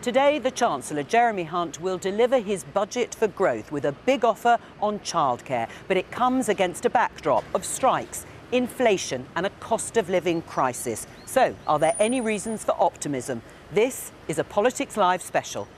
Today, the Chancellor, Jeremy Hunt, will deliver his budget for growth with a big offer on childcare. But it comes against a backdrop of strikes, inflation and a cost of living crisis. So, are there any reasons for optimism? This is a Politics Live special.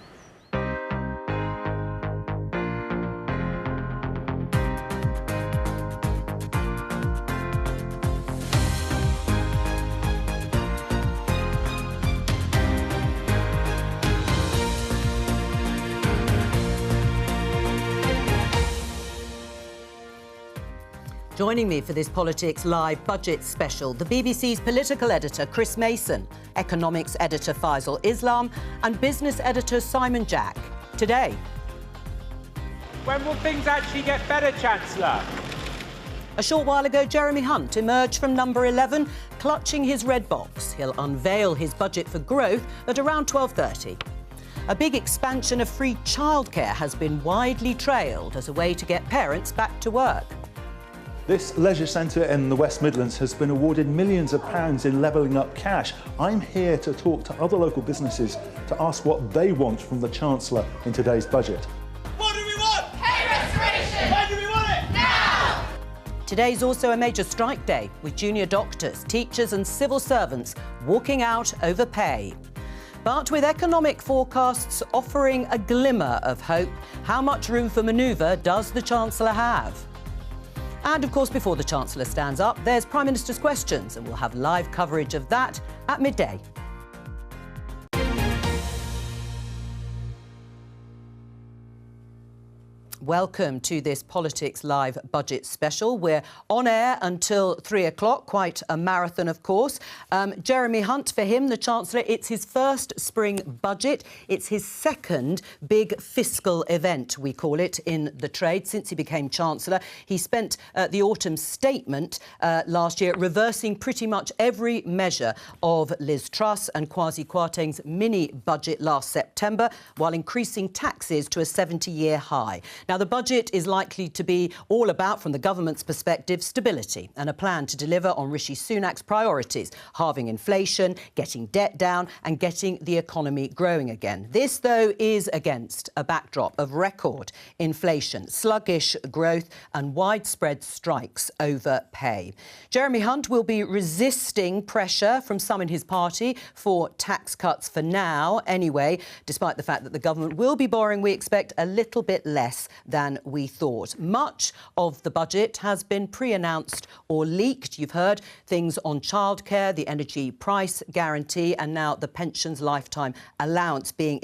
Joining me for this Politics Live budget special, the BBC's political editor Chris Mason, economics editor Faisal Islam and business editor Simon Jack. Today. When will things actually get better, Chancellor? A short while ago, Jeremy Hunt emerged from number 11, clutching his red box. He'll unveil his budget for growth at around 12:30. A big expansion of free childcare has been widely trailed as a way to get parents back to work. This leisure centre in the West Midlands has been awarded millions of pounds in levelling up cash. I'm here to talk to other local businesses to ask what they want from the Chancellor in today's budget. What do we want? Pay restoration! When do we want it? Now! Today's also a major strike day, with junior doctors, teachers and civil servants walking out over pay. But with economic forecasts offering a glimmer of hope, how much room for manoeuvre does the Chancellor have? And, of course, before the Chancellor stands up, there's Prime Minister's Questions, and we'll have live coverage of that at midday. Welcome to this Politics Live budget special. We're on air until 3 o'clock, quite a marathon, of course. Jeremy Hunt, for him, the Chancellor, it's his first spring budget. It's his second big fiscal event, we call it, in the trade since he became Chancellor. He spent the autumn statement last year reversing pretty much every measure of Liz Truss and Kwasi Kwarteng's mini-budget last September, while increasing taxes to a 70-year high. Now, the budget is likely to be all about, from the government's perspective, stability and a plan to deliver on Rishi Sunak's priorities, halving inflation, getting debt down and getting the economy growing again. This, though, is against a backdrop of record inflation, sluggish growth and widespread strikes over pay. Jeremy Hunt will be resisting pressure from some in his party for tax cuts for now, anyway, despite the fact that the government will be borrowing, we expect, a little bit less than we thought. Much of the budget has been pre-announced or leaked. You've heard things on childcare, the energy price guarantee and now the pensions lifetime allowance being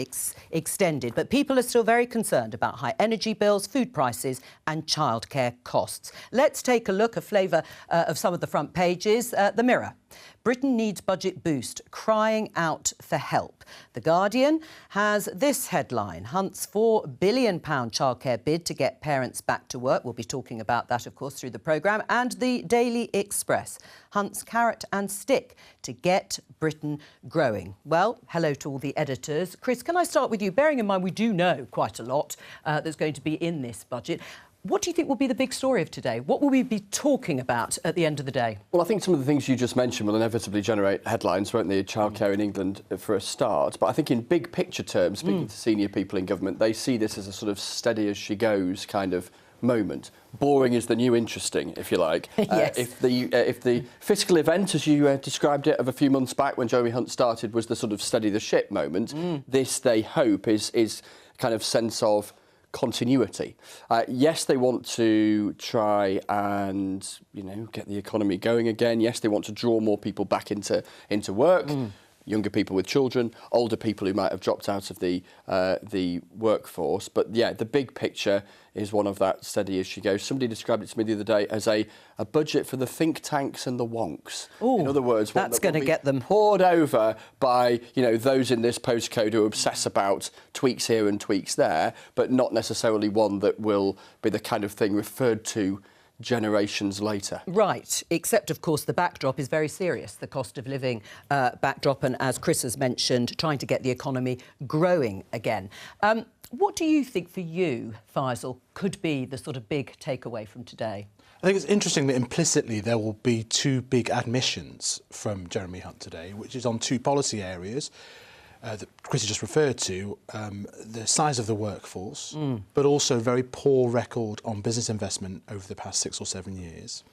extended. But people are still very concerned about high energy bills, food prices and childcare costs. Let's take a look, a flavour of some of the front pages. The Mirror. Britain needs budget boost, crying out for help. The Guardian has this headline: Hunt's £4 billion childcare bid to get parents back to work. We'll be talking about that, of course, through the programme. And the Daily Express: Hunt's carrot and stick to get Britain growing. Well, hello to all the editors. Chris, can I start with you? Bearing in mind we do know quite a lot that's going to be in this budget. What do you think will be the big story of today? What will we be talking about at the end of the day? Well, I think some of the things you just mentioned will inevitably generate headlines, won't they? Childcare in England for a start. But I think in big picture terms, speaking to senior people in government, they see this as a sort of steady as she goes kind of moment. Boring is the new interesting, if you like. Yes. If the fiscal event, as you described it, of a few months back when Jeremy Hunt started, was the sort of steady the ship moment, this, they hope, is kind of sense of continuity. Yes, they want to try and, get the economy going again. Yes, they want to draw more people back into work. Younger people with children, older people who might have dropped out of the workforce. But yeah, the big picture is one of that steady as she goes. Somebody described it to me the other day as a budget for the think tanks and the wonks. Ooh, in other words, that's going to get them poured over by those in this postcode who obsess about tweaks here and tweaks there, but not necessarily one that will be the kind of thing referred to generations later. Right, except, of course, the backdrop is very serious, the cost of living backdrop, and, as Chris has mentioned, trying to get the economy growing again. What do you think, for you, Faisal, could be the sort of big takeaway from today? I think it's interesting that implicitly there will be two big admissions from Jeremy Hunt today, which is on two policy areas. that Chris has just referred to, the size of the workforce, but also very poor record on business investment over the past 6 or 7 years.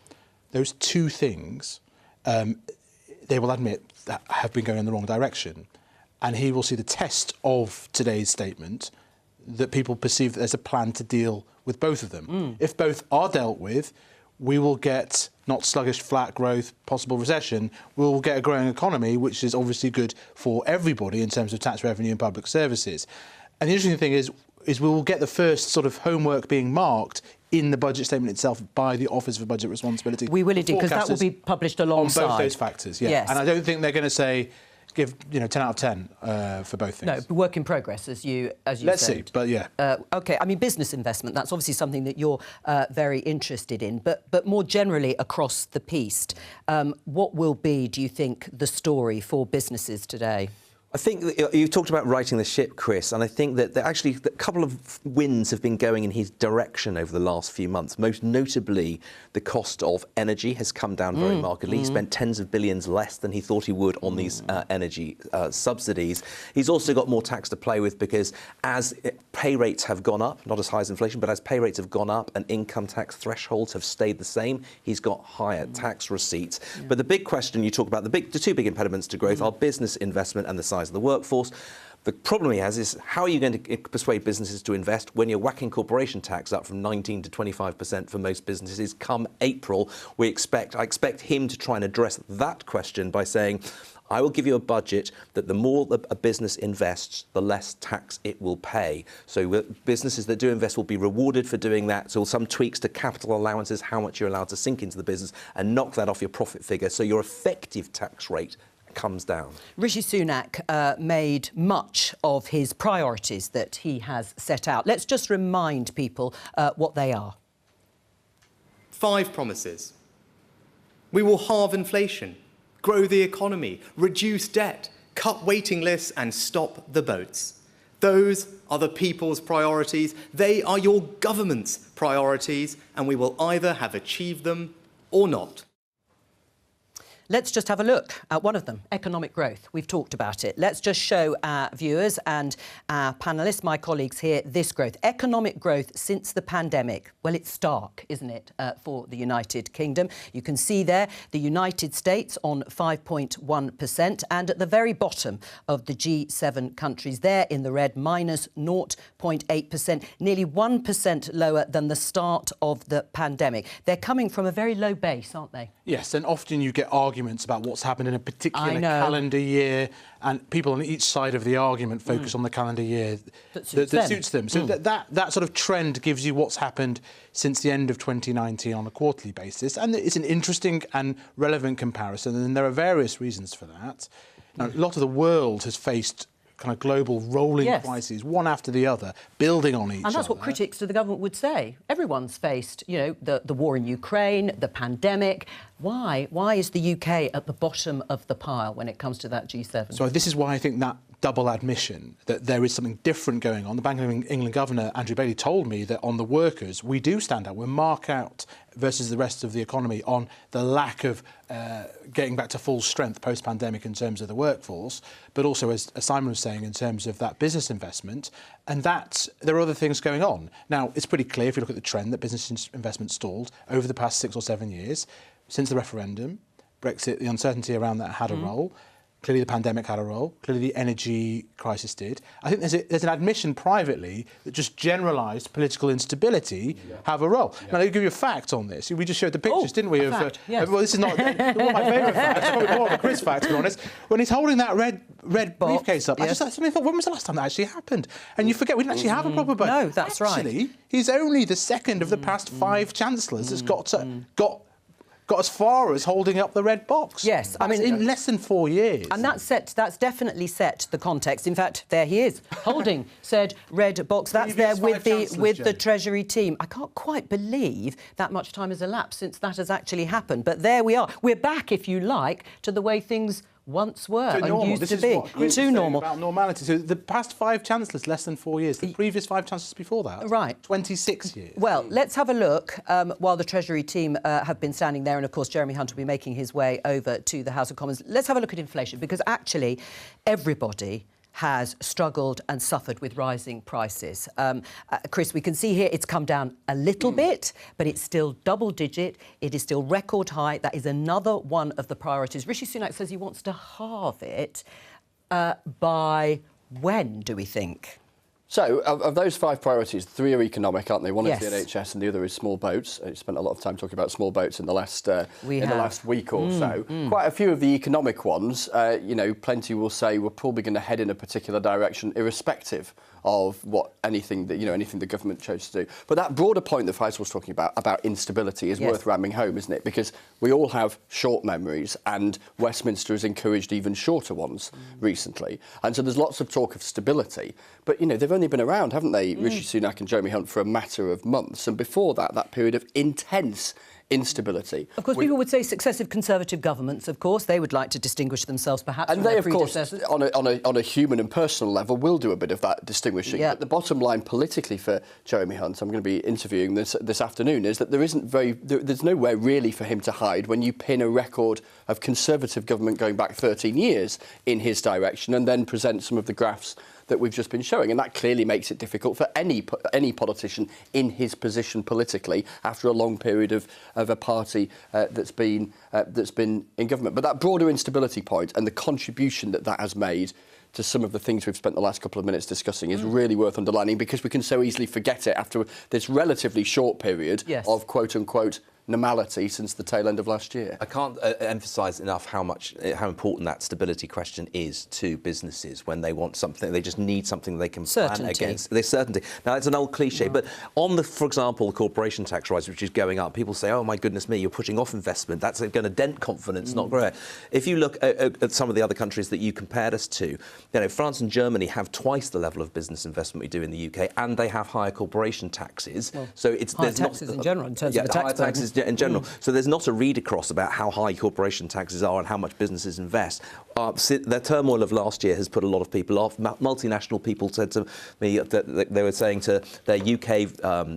Those two things, they will admit, that have been going in the wrong direction. And he will see the test of today's statement that people perceive that there's a plan to deal with both of them. If both are dealt with, we will get not sluggish, flat growth, possible recession. We will get a growing economy, which is obviously good for everybody in terms of tax revenue and public services. And the interesting thing is we will get the first sort of homework being marked in the budget statement itself by the Office for Budget Responsibility. We will indeed, because that will be published alongside. On both those factors, yeah. Yes. And I don't think they're going to say, give 10 out of 10 for both things. No, work in progress, as you Let's said. see, but yeah. OK, I mean, business investment, that's obviously something that you're very interested in. But more generally across the piece, what will be, do you think, the story for businesses today? I think that you've talked about righting the ship, Chris, and I think that actually a couple of winds have been going in his direction over the last few months. Most notably, the cost of energy has come down very markedly. He spent tens of billions less than he thought he would on these energy subsidies. He's also got more tax to play with because as pay rates have gone up, not as high as inflation, but as pay rates have gone up and income tax thresholds have stayed the same, he's got higher tax receipts. But the big question you talk about, the two big impediments to growth are business investment and the size of the workforce. The problem he has is how are you going to persuade businesses to invest when you're whacking corporation tax up from 19 to 25% for most businesses come April? I expect him to try and address that question by saying, I will give you a budget that the more a business invests, the less tax it will pay. So businesses that do invest will be rewarded for doing that. So some tweaks to capital allowances, how much you're allowed to sink into the business, and knock that off your profit figure so your effective tax rate comes down. Rishi Sunak made much of his priorities that he has set out. Let's just remind people what they are. 5 promises. We will halve inflation, grow the economy, reduce debt, cut waiting lists and stop the boats. Those are the people's priorities. They are your government's priorities, and we will either have achieved them or not. Let's just have a look at one of them, economic growth. We've talked about it. Let's just show our viewers and our panellists, my colleagues here, this growth. Economic growth since the pandemic. Well, it's stark, isn't it, for the United Kingdom? You can see there the United States on 5.1%, and at the very bottom of the G7 countries, there in the red, minus 0.8%, nearly 1% lower than the start of the pandemic. They're coming from a very low base, aren't they? Yes, and often you get arguments about what's happened in a particular calendar year, and people on each side of the argument focus on the calendar year that suits them. So that sort of trend gives you what's happened since the end of 2019 on a quarterly basis, and it's an interesting and relevant comparison, and there are various reasons for that. Now, a lot of the world has faced kind of global rolling crises, one after the other, building on each other. And that's what critics to the government would say. Everyone's faced, the war in Ukraine, the pandemic. Why? Why is the UK at the bottom of the pile when it comes to that G7? So this is why I think that double admission that there is something different going on. The Bank of England Governor, Andrew Bailey, told me that on the workers, we do stand out. We're mark out versus the rest of the economy on the lack of getting back to full strength post-pandemic in terms of the workforce, but also, as Simon was saying, in terms of that business investment. And there are other things going on. Now, it's pretty clear, if you look at the trend, that business investment stalled over the past 6 or 7 years. Since the referendum, Brexit, the uncertainty around that had a role. Clearly, the pandemic had a role. Clearly, the energy crisis did. I think there's an admission privately that just generalised political instability have a role. Now, let me give you a fact on this. We just showed the pictures, didn't we? Fact, yes. Well, this is not one of my favourite facts. It's probably more of a Chris fact, to be honest. When he's holding that red briefcase up, I suddenly thought, when was the last time that actually happened? And you forget, we didn't actually have a proper budget. No, that's right. Actually, he's only the second of the past 5 chancellors that's got as far as holding up the red box. Yes, I mean, in less than 4 years. And that's definitely set the context. In fact, there he is, holding said red box. That's there with the Treasury team. I can't quite believe that much time has elapsed since that has actually happened. But there we are. We're back, if you like, to the way things once were and used to be. Too normal. About normality. So the past 5 chancellors, less than 4 years. The previous 5 chancellors before that, right, 26 years. Well, let's have a look while the Treasury team have been standing there, and of course Jeremy Hunt will be making his way over to the House of Commons. Let's have a look at inflation, because actually everybody has struggled and suffered with rising prices. Chris, we can see here it's come down a little bit, but it's still double-digit. It is still record high. That is another one of the priorities. Rishi Sunak says he wants to halve it by when, do we think? So, of those 5 priorities, 3 are economic, aren't they? One Yes. is the NHS and the other is small boats. I spent a lot of time talking about small boats in the last week or so. Quite a few of the economic ones, you know, plenty will say we're probably going to head in a particular direction, irrespective of anything the government chose to do. But that broader point that Faisal was talking about instability is worth ramming home, isn't it? Because we all have short memories, and Westminster has encouraged even shorter ones recently. And so there's lots of talk of stability. But, you know, they've only been around, haven't they, Rishi Sunak and Jeremy Hunt, for a matter of months. And before that period of intense instability. Of course, people would say successive Conservative governments, of course, they would like to distinguish themselves perhaps and from they, their of course, predecessors. on a human and personal level, will do a bit of that distinguishing. Yeah. But the bottom line politically for Jeremy Hunt, I'm going to be interviewing this afternoon, is that there's nowhere really for him to hide when you pin a record of Conservative government going back 13 years in his direction and then present some of the graphs that we've just been showing, and that clearly makes it difficult for any politician in his position politically after a long period of a party that's been in government. But that broader instability point and the contribution that has made to some of the things we've spent the last couple of minutes discussing is really worth underlining, because we can so easily forget it after this relatively short period of quote-unquote normality since the tail end of last year. I can't emphasise enough how important that stability question is to businesses when they want something. They just need something they can plan against. There's certainty. Now, it's an old cliche, but on for example, the corporation tax rise, which is going up, people say, oh, my goodness me, you're pushing off investment. That's going to dent confidence, not grow it. If you look at some of the other countries that you compared us to, you know, France and Germany have twice the level of business investment we do in the UK, and they have higher corporation taxes. Well, so it's higher taxes in general in terms of the tax burden. In general. So there's not a read across about how high corporation taxes are and how much businesses invest. The turmoil of last year has put a lot of people off. Multinational people said to me that they were saying to their UK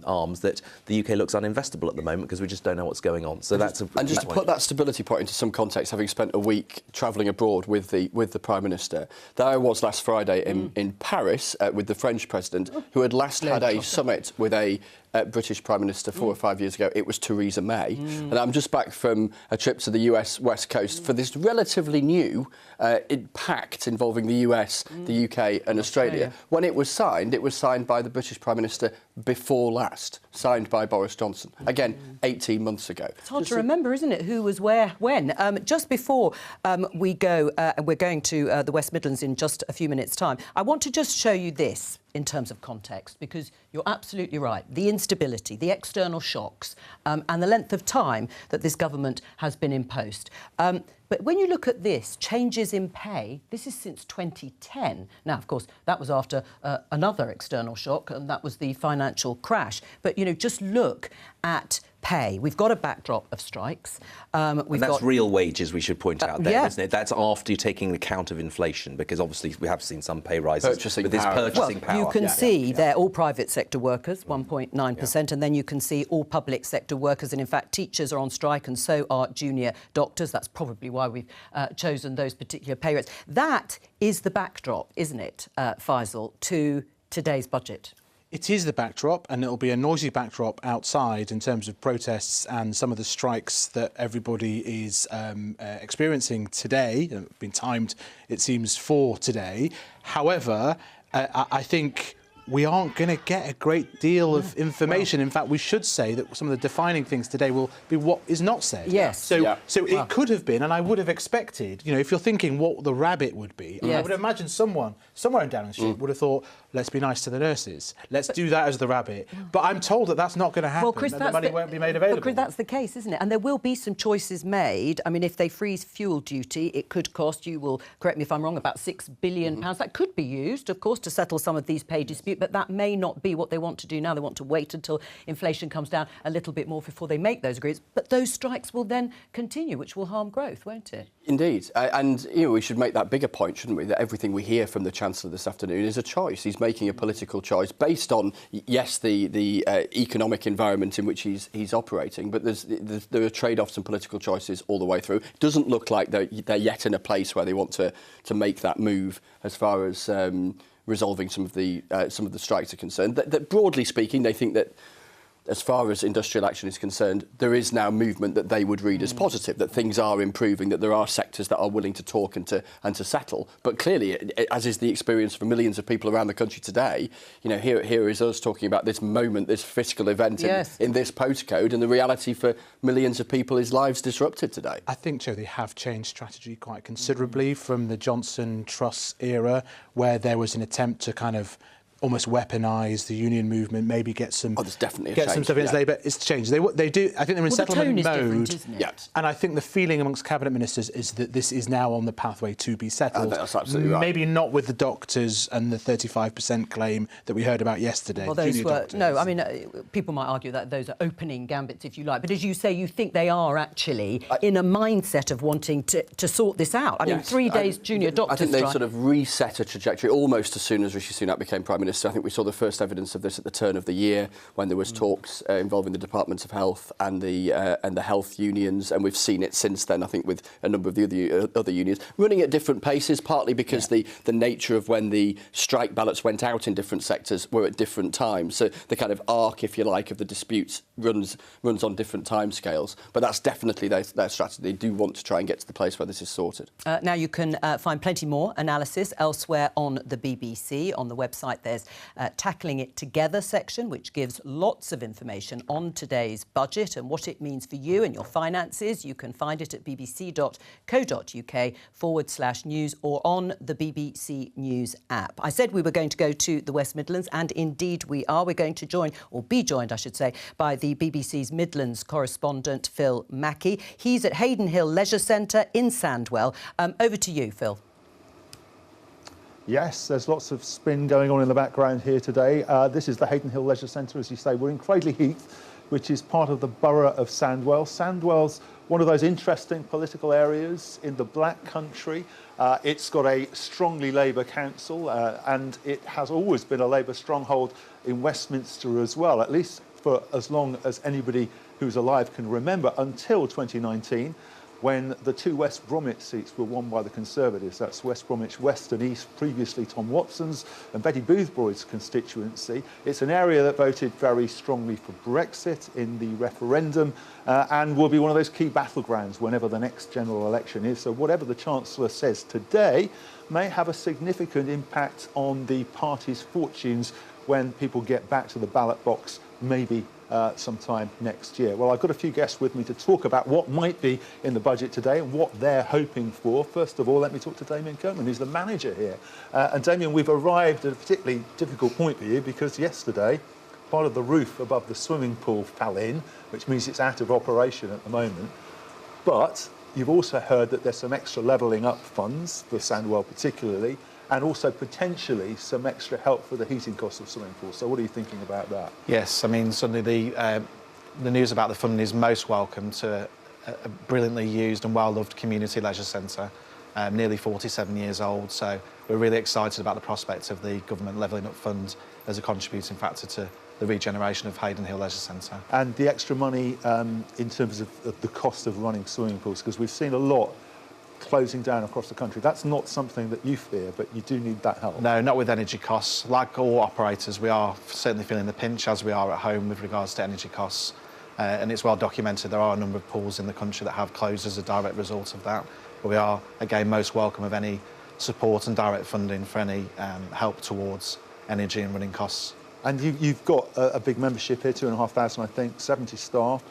arms that the UK looks uninvestable at the moment because we just don't know what's going on. So that's and just to put that stability point into some context, having spent a week travelling abroad with the Prime Minister, there I was last Friday in Paris with the French President, who had last had a summit with a British Prime Minister 4 or 5 years ago. It was Theresa May. And I'm just back from a trip to the US West Coast for this relatively new pact involving the US, the UK and Australia. When it was signed by the British Prime Minister before last, signed by Boris Johnson. Again, 18 months ago. It's hard to remember, isn't it, who was where, when. Just before we go, and we're going to the West Midlands in just a few minutes' time, I want to just show you this in terms of context, because you're absolutely right. The instability, the external shocks, and the length of time that this government has been in post. But when you look at this, changes in pay, this is since 2010. Now, of course, that was after another external shock, and that was the financial crash. But, you know, just look at pay. We've got a backdrop of strikes. And that's real wages, we should point out there, isn't it? That's after you're taking account of inflation, because obviously we have seen some pay rises. Purchasing power. You can see they're all private sector workers, 1.9%, and then you can see all public sector workers, and in fact teachers are on strike and so are junior doctors. That's probably why we've chosen those particular pay rates. That is the backdrop, isn't it, Faisal, to today's budget? It is the backdrop, and it'll be a noisy backdrop outside in terms of protests and some of the strikes that everybody is experiencing today. Been timed, it seems, for today. However, I think we aren't going to get a great deal of information. In fact, we should say that some of the defining things today will be what is not said. Yes. So it could have been, and I would have expected, you know, if you're thinking what the rabbit would be, I would imagine someone somewhere in Downing Street would have thought, let's be nice to the nurses. Let's do that as the rabbit. But I'm told that that's not going to happen. Well, Chris, and the money won't be made available. But Chris, that's the case, isn't it? And there will be some choices made. I mean, if they freeze fuel duty, it could cost, you will correct me if I'm wrong, about £6 billion. That could be used, of course, to settle some of these pay disputes. week, but that may not be what they want to do now. They want to wait until inflation comes down a little bit more before they make those agreements. But those strikes will then continue, which will harm growth, won't it? Indeed. And, we should make that bigger point, shouldn't we, that everything we hear from the Chancellor this afternoon is a choice. He's making a political choice based on, yes, the economic environment in which he's operating, but there are trade-offs and political choices all the way through. It doesn't look like they're yet in a place where they want to make that move as far as resolving some of the strikes are concerned. That broadly speaking, they think that as far as industrial action is concerned, there is now movement that they would read as positive, that things are improving, that there are sectors that are willing to talk and to settle. But clearly, as is the experience for millions of people around the country today, here is us talking about this moment, this fiscal event in this postcode, and the reality for millions of people is lives disrupted today. I think, Joe, they have changed strategy quite considerably from the Johnson Truss era, where there was an attempt to kind of almost weaponise the union movement, maybe get some... there's definitely a get change, some stuff in Labour. It's changed. They do... I think they're in settlement the tone is mode. different, isn't it? Yes. And I think the feeling amongst cabinet ministers is that this is now on the pathway to be settled. That's absolutely right. Maybe not with the doctors and the 35% claim that we heard about yesterday. Well, those were... Doctors. No, I mean, people might argue that those are opening gambits, if you like. But as you say, you think they are actually in a mindset of wanting to sort this out. I mean, 3 days junior doctor I think they strike. sort of reset a trajectory almost as soon as Rishi Sunak became Prime Minister. I think we saw the first evidence of this at the turn of the year when there was talks involving the Departments of Health and the health unions, and we've seen it since then, I think, with a number of the other unions running at different paces, partly because the nature of when the strike ballots went out in different sectors were at different times. So the kind of arc, if you like, of the disputes runs on different timescales. But that's definitely their strategy. They do want to try and get to the place where this is sorted. Now, you can find plenty more analysis elsewhere on the BBC. On the website, there's Tackling It Together section, which gives lots of information on today's budget and what it means for you and your finances. You can find it at bbc.co.uk/news or on the BBC News app. I said we were going to go to the West Midlands, and indeed we are. We're going to be joined, I should say, by the BBC's Midlands correspondent, Phil Mackey. He's at Hayden Hill Leisure Centre in Sandwell. Over to you, Phil. Yes, there's lots of spin going on in the background here today. This is the Hayden Hill Leisure Centre, as you say. We're in Cradley Heath, which is part of the borough of Sandwell. Sandwell's one of those interesting political areas in the Black Country. It's got a strongly Labour council, and it has always been a Labour stronghold in Westminster as well, at least for as long as anybody who's alive can remember, until 2019. When the two West Bromwich seats were won by the Conservatives. That's West Bromwich West and East, previously Tom Watson's and Betty Boothroyd's constituency. It's an area that voted very strongly for Brexit in the referendum and will be one of those key battlegrounds whenever the next general election is. So whatever the Chancellor says today may have a significant impact on the party's fortunes when people get back to the ballot box, maybe sometime next year. Well, I've got a few guests with me to talk about what might be in the budget today and what they're hoping for. First of all, let me talk to Damien Coburn, who's the manager here. And Damien, we've arrived at a particularly difficult point for you because yesterday, part of the roof above the swimming pool fell in, which means it's out of operation at the moment. But you've also heard that there's some extra levelling up funds for Sandwell particularly, and also potentially some extra help for the heating costs of swimming pools. So what are you thinking about that? Yes, I mean, suddenly the news about the funding is most welcome to a brilliantly used and well-loved community leisure centre, nearly 47 years old. So we're really excited about the prospect of the government levelling up fund as a contributing factor to the regeneration of Hayden Hill Leisure Centre. And the extra money in terms of the cost of running swimming pools, because we've seen a lot closing down across the country. That's not something that you fear, but you do need that help. No, not with energy costs. Like all operators, we are certainly feeling the pinch, as we are at home, with regards to energy costs. And it's well documented there are a number of pools in the country that have closed as a direct result of that. But we are, again, most welcome of any support and direct funding for any help towards energy and running costs. And you've got a big membership here, 2,500, I think, 70 staff.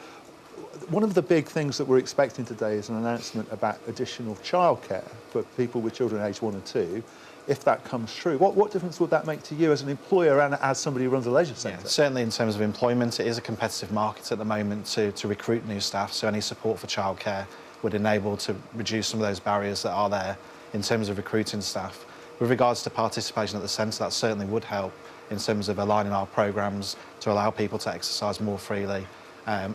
One of the big things that we're expecting today is an announcement about additional childcare for people with children aged 1 and 2. If that comes true, what difference would that make to you as an employer and as somebody who runs a leisure centre? Yeah, certainly in terms of employment, it is a competitive market at the moment to recruit new staff, so any support for childcare would enable to reduce some of those barriers that are there in terms of recruiting staff. With regards to participation at the centre, that certainly would help in terms of aligning our programmes to allow people to exercise more freely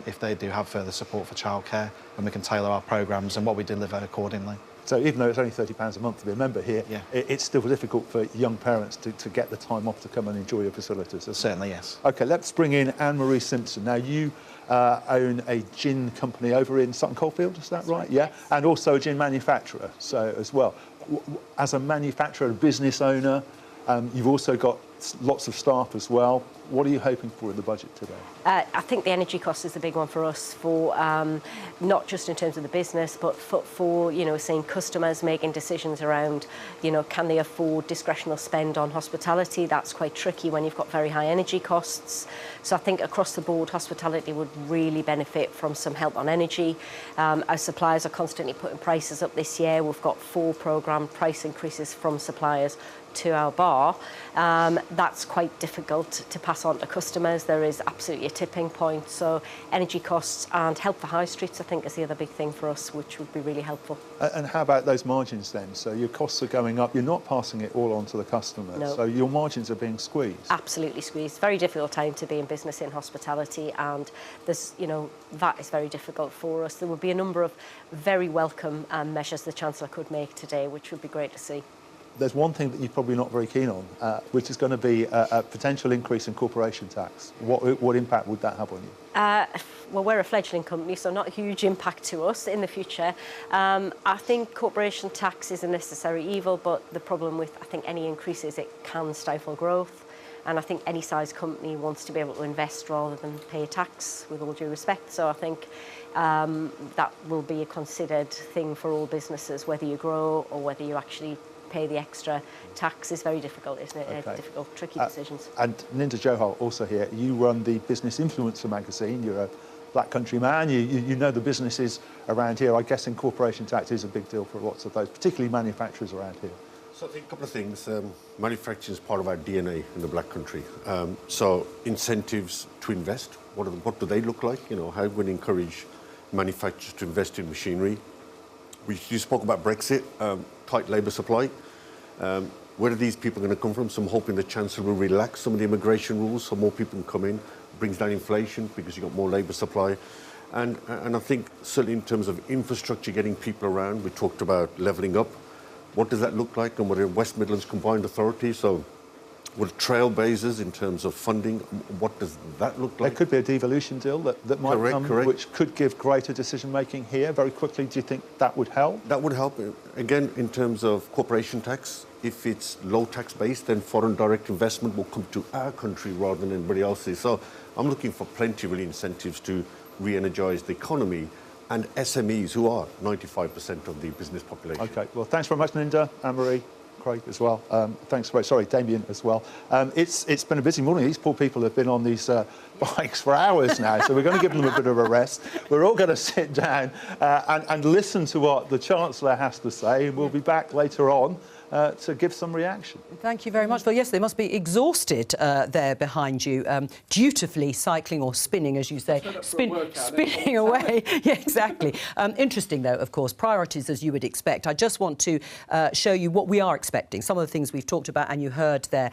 if they do have further support for childcare, and we can tailor our programmes and what we deliver accordingly. So even though it's only £30 a month to be a member here, Yeah. it's still difficult for young parents to get the time off to come and enjoy your facilities, isn't it? Certainly, yes. OK, let's bring in Anne-Marie Simpson. Now, you own a gin company over in Sutton Coldfield, is that right? Yeah, and also a gin manufacturer so as well. As a manufacturer, a business owner, you've also got lots of staff as well. What are you hoping for in the budget today? I think the energy cost is the big one for us, for not just in terms of the business, but for seeing customers making decisions around, can they afford discretionary spend on hospitality? That's quite tricky when you've got very high energy costs. So I think across the board, hospitality would really benefit from some help on energy. Our suppliers are constantly putting prices up this year. We've got 4 programmed price increases from suppliers to our bar. That's quite difficult to pass on to customers. There is absolutely a tipping point. So energy costs and help for high streets, I think, is the other big thing for us, which would be really helpful. And how about those margins then? So your costs are going up, you're not passing it all on to the customer, No. so your margins are being squeezed. Absolutely squeezed. Very difficult time to be in business in hospitality, and there's, that is very difficult for us. There would be a number of very welcome measures the Chancellor could make today, which would be great to see. There's one thing that you're probably not very keen on, which is going to be a potential increase in corporation tax. What impact would that have on you? Well, we're a fledgling company, so not a huge impact to us in the future. I think corporation tax is a necessary evil, but the problem with, I think, any increases, it can stifle growth. And I think any size company wants to be able to invest rather than pay a tax, with all due respect. So I think that will be a considered thing for all businesses, whether you grow or whether you actually pay the extra tax. Is very difficult, isn't it? Okay. Difficult, tricky decisions. And Ninda Johal, also here, you run the Business Influencer magazine. You're a Black Country man. You know the businesses around here. I guess corporation tax is a big deal for lots of those, particularly manufacturers around here. So I think a couple of things. Manufacturing is part of our DNA in the Black Country. So incentives to invest, what do they look like? How we encourage manufacturers to invest in machinery. You spoke about Brexit, tight labour supply. Where are these people going to come from? So I'm hoping the Chancellor will relax some of the immigration rules so more people can come in, brings down inflation because you've got more labour supply. And I think certainly in terms of infrastructure, getting people around, we talked about levelling up. What does that look like? And what are West Midlands Combined Authority? So with trailblazers in terms of funding, what does that look like? There could be a devolution deal that might come, which could give greater decision-making here very quickly. Do you think that would help? That would help. Again, in terms of corporation tax, if it's low tax based, then foreign direct investment will come to our country rather than anybody else's. So I'm looking for plenty of really incentives to re-energise the economy and SMEs, who are 95% of the business population. OK, well, thanks very much, Ninda, Anne-Marie, Craig as well. Thanks very sorry, Damien as well. It's been a busy morning. These poor people have been on these bikes for hours now, so we're going to give them a bit of a rest. We're all going to sit down and listen to what the Chancellor has to say, and we'll be back later on to give some reaction. Thank you very much. Well, yes, they must be exhausted there behind you, dutifully cycling or spinning, as you say, spinning away. Yeah, exactly. Interesting, though, of course, priorities as you would expect. I just want to show you what we are expecting, some of the things we've talked about and you heard there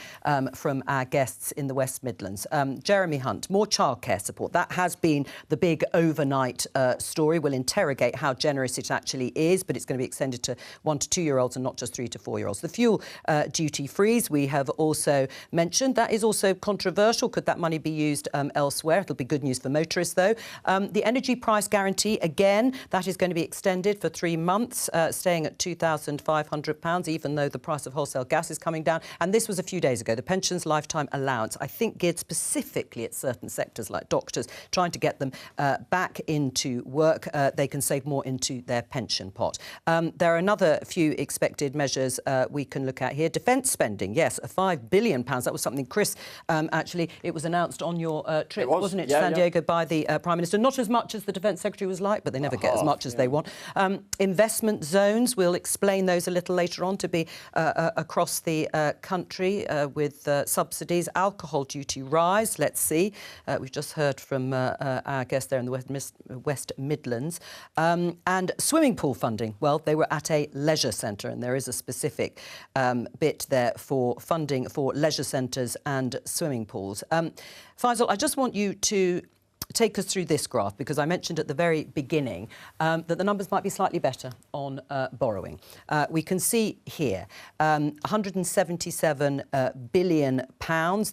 from our guests in the West Midlands. Jeremy Hunt, more childcare support. That has been the big overnight story. We'll interrogate how generous it actually is, but it's going to be extended to 1 to 2-year-olds and not just 3 to 4-year-olds. The fuel duty freeze we have also mentioned. That is also controversial. Could that money be used elsewhere? It'll be good news for motorists, though. The energy price guarantee, again, that is going to be extended for 3 months, staying at £2,500, even though the price of wholesale gas is coming down. And this was a few days ago. The pensions lifetime allowance, I think, geared specifically at certain sectors like doctors, trying to get them back into work. They can save more into their pension pot. There are another few expected measures we can look at here. Defence spending, yes, £5 billion. That was something, Chris, actually, it was announced on your trip, wasn't it, to San Diego by the Prime Minister. Not as much as the Defence Secretary was like, but they never get as much as they want. Investment zones, we'll explain those a little later on, to be across the country with subsidies. Alcohol duty rise, let's see. We've just heard from our guest there in the West Midlands. And swimming pool funding, well, they were at a leisure centre and there is a specific specific bit there for funding for leisure centres and swimming pools. Faisal, I just want you to take us through this graph, because I mentioned at the very beginning that the numbers might be slightly better on borrowing. We can see here £177 billion.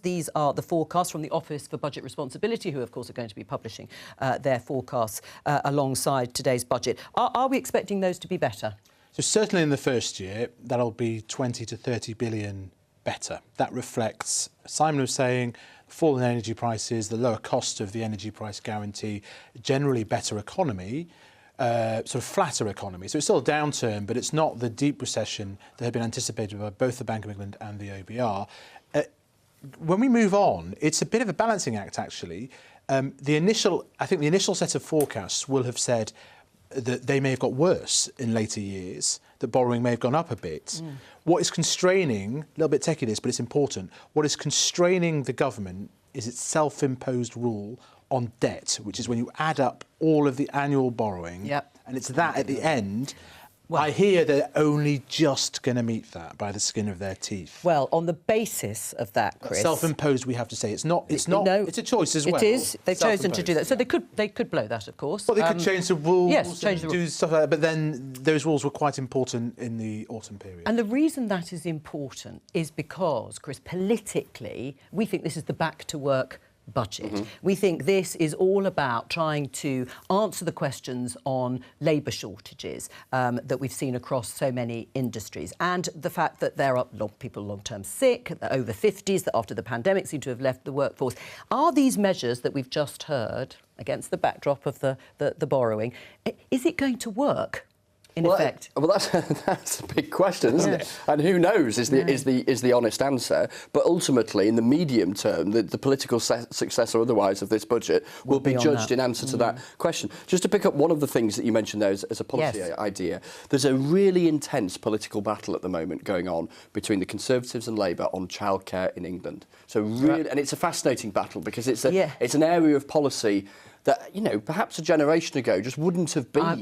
These are the forecasts from the Office for Budget Responsibility, who, of course, are going to be publishing their forecasts alongside today's budget. Are we expecting those to be better? So certainly in the first year, that'll be 20 to 30 billion better. That reflects, Simon was saying, fall in energy prices, the lower cost of the energy price guarantee, generally better economy, sort of flatter economy. So it's still a downturn, but it's not the deep recession that had been anticipated by both the Bank of England and the OBR. When we move on, it's a bit of a balancing act, actually. I think the initial set of forecasts will have said that they may have got worse in later years, that borrowing may have gone up a bit. What is constraining, a little bit techie this, but it's important, what is constraining the government is its self-imposed rule on debt, which is when you add up all of the annual borrowing, and it's that at the end. Well, I hear they're only just going to meet that by the skin of their teeth. Well, on the basis of that, Chris, self-imposed, we have to say, it's not. No, it's a choice as well. It is. They've chosen to do that, so they could blow that, of course. Well, they could change the rules. Yes, change the rules. Do stuff like that. But then those rules were quite important in the autumn period. And the reason that is important is because, Chris, politically, we think this is the back to work budget. We think this is all about trying to answer the questions on labour shortages that we've seen across so many industries, and the fact that there are people long-term sick, over 50s, that after the pandemic seem to have left the workforce. Are these measures that we've just heard, against the backdrop of the borrowing, is it going to work? In effect. Well, that's a big question, isn't it? And who knows is the honest answer. But ultimately, in the medium term, the political success or otherwise of this budget will be judged in answer to that question. Just to pick up one of the things that you mentioned there as a policy idea, there's a really intense political battle at the moment going on between the Conservatives and Labour on childcare in England. So really, and it's a fascinating battle because it's an area of policy that, you know, perhaps a generation ago just wouldn't have been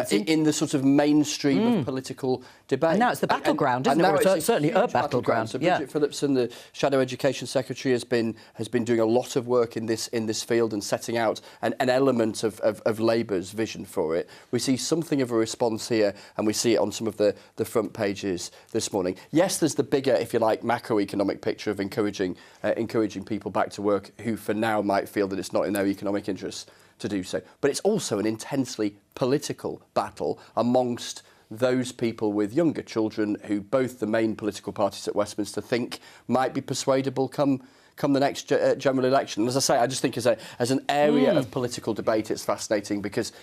in the sort of mainstream of political debate. And now it's the battleground, isn't it? It's certainly a battleground. So Bridget Phillipson, the Shadow Education Secretary, has been doing a lot of work in this field and setting out an element of Labour's vision for it. We see something of a response here, and we see it on some of the front pages this morning. Yes, there's the bigger, if you like, macroeconomic picture of encouraging people back to work who for now might feel that it's not in their economic interest to do so. But it's also an intensely political battle amongst those people with younger children who both the main political parties at Westminster think might be persuadable come the next general election. And as I say, I just think as an area of political debate, it's fascinating because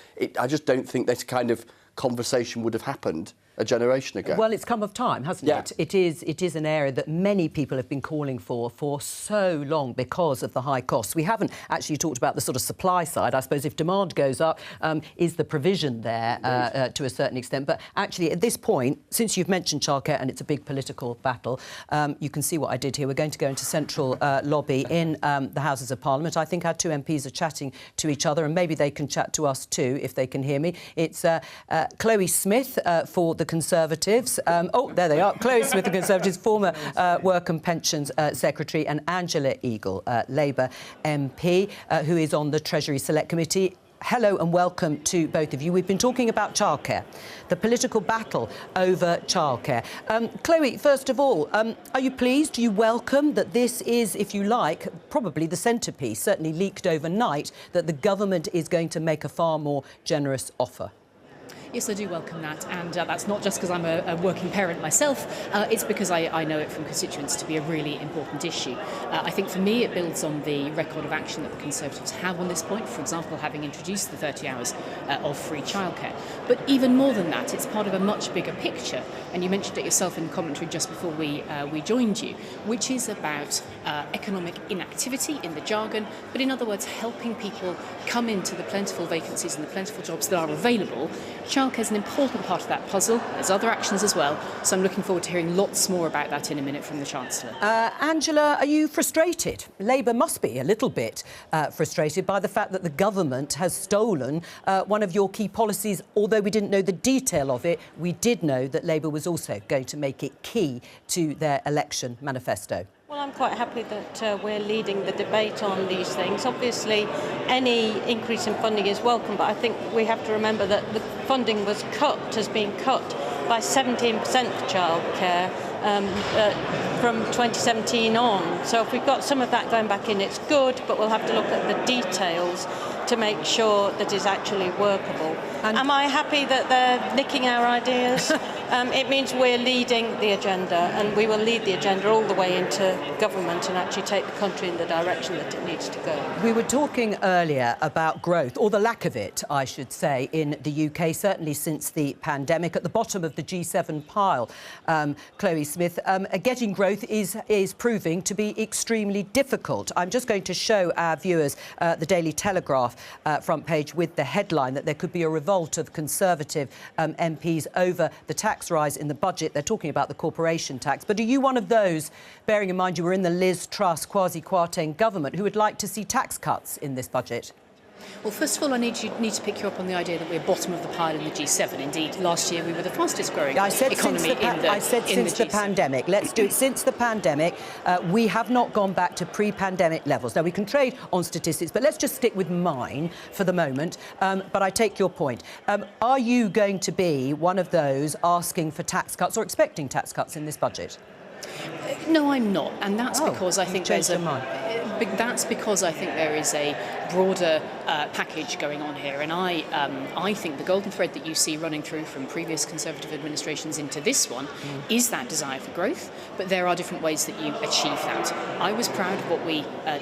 I just don't think this kind of conversation would have happened a generation ago. Well, it's come of time, hasn't it? It is an area that many people have been calling for so long because of the high costs. We haven't actually talked about the sort of supply side. I suppose if demand goes up, is the provision there to a certain extent? But actually, at this point, since you've mentioned childcare and it's a big political battle, you can see what I did here. We're going to go into central lobby in the Houses of Parliament. I think our two MPs are chatting to each other, and maybe they can chat to us too if they can hear me. It's Chloe Smith for the Conservatives. There they are. Chloe Smith, the Conservatives, former Work and Pensions Secretary, and Angela Eagle, Labour MP, who is on the Treasury Select Committee. Hello and welcome to both of you. We've been talking about childcare, the political battle over childcare. Chloe, first of all, are you pleased? Do you welcome that this is, if you like, probably the centrepiece, certainly leaked overnight, that the government is going to make a far more generous offer? Yes, I do welcome that, and that's not just because I'm a working parent myself, it's because I know it from constituents to be a really important issue. I think for me it builds on the record of action that the Conservatives have on this point, for example, having introduced the 30 hours of free childcare. But even more than that, it's part of a much bigger picture, and you mentioned it yourself in the commentary just before we joined you, which is about economic inactivity in the jargon, but in other words, helping people come into the plentiful vacancies and the plentiful jobs that are available. childcare is an important part of that puzzle. There's other actions as well. So I'm looking forward to hearing lots more about that in a minute from the Chancellor. Angela, are you frustrated? Labour must be a little bit frustrated by the fact that the government has stolen one of your key policies. Although we didn't know the detail of it, we did know that Labour was also going to make it key to their election manifesto. Well, I'm quite happy that we're leading the debate on these things. Obviously, any increase in funding is welcome, but I think we have to remember that the funding has been cut by 17% for childcare from 2017 on. So if we've got some of that going back in, it's good, but we'll have to look at the details to make sure that it's actually workable. And am I happy that they're nicking our ideas? It means we're leading the agenda, and we will lead the agenda all the way into government and actually take the country in the direction that it needs to go. We were talking earlier about growth, or the lack of it, I should say, in the UK, certainly since the pandemic. At the bottom of the G7 pile, Chloe Smith, getting growth is proving to be extremely difficult. I'm just going to show our viewers the Daily Telegraph front page with the headline that there could be a revolt of Conservative MPs over the tax rise in the budget. They're talking about the corporation tax. But are you one of those, bearing in mind you were in the Liz Truss quasi-Kwarteng government, who would like to see tax cuts in this budget? Well, first of all, I need to pick you up on the idea that we're bottom of the pile in the G7. Indeed, last year we were the fastest growing economy since the pandemic. Let's do it since the pandemic. We have not gone back to pre-pandemic levels. Now, we can trade on statistics, but let's just stick with mine for the moment. But I take your point. Are you going to be one of those asking for tax cuts or expecting tax cuts in this budget? No, I'm not, and that's because I think that's because I think there is a broader package going on here, and I think the golden thread that you see running through from previous Conservative administrations into this one is that desire for growth. But there are different ways that you achieve that. I was proud of what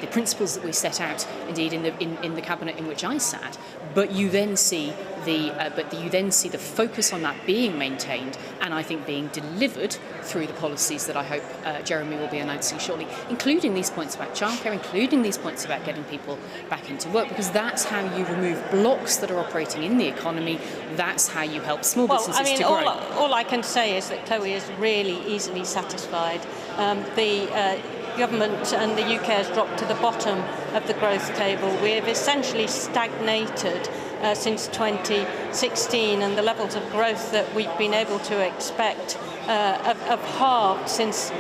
the principles that we set out, indeed in the cabinet in which I sat. But you then see the focus on that being maintained, and I think being delivered through the policies that I hope Jeremy will be announcing shortly, including these points about childcare, including these points about getting people back into work, because that's how you remove blocks that are operating in the economy. That's how you help small businesses to grow. All I can say is that Chloe is really easily satisfied. The government and the UK has dropped to the bottom of the growth table. We have essentially stagnated since 2016, and the levels of growth that we've been able to expect have halved since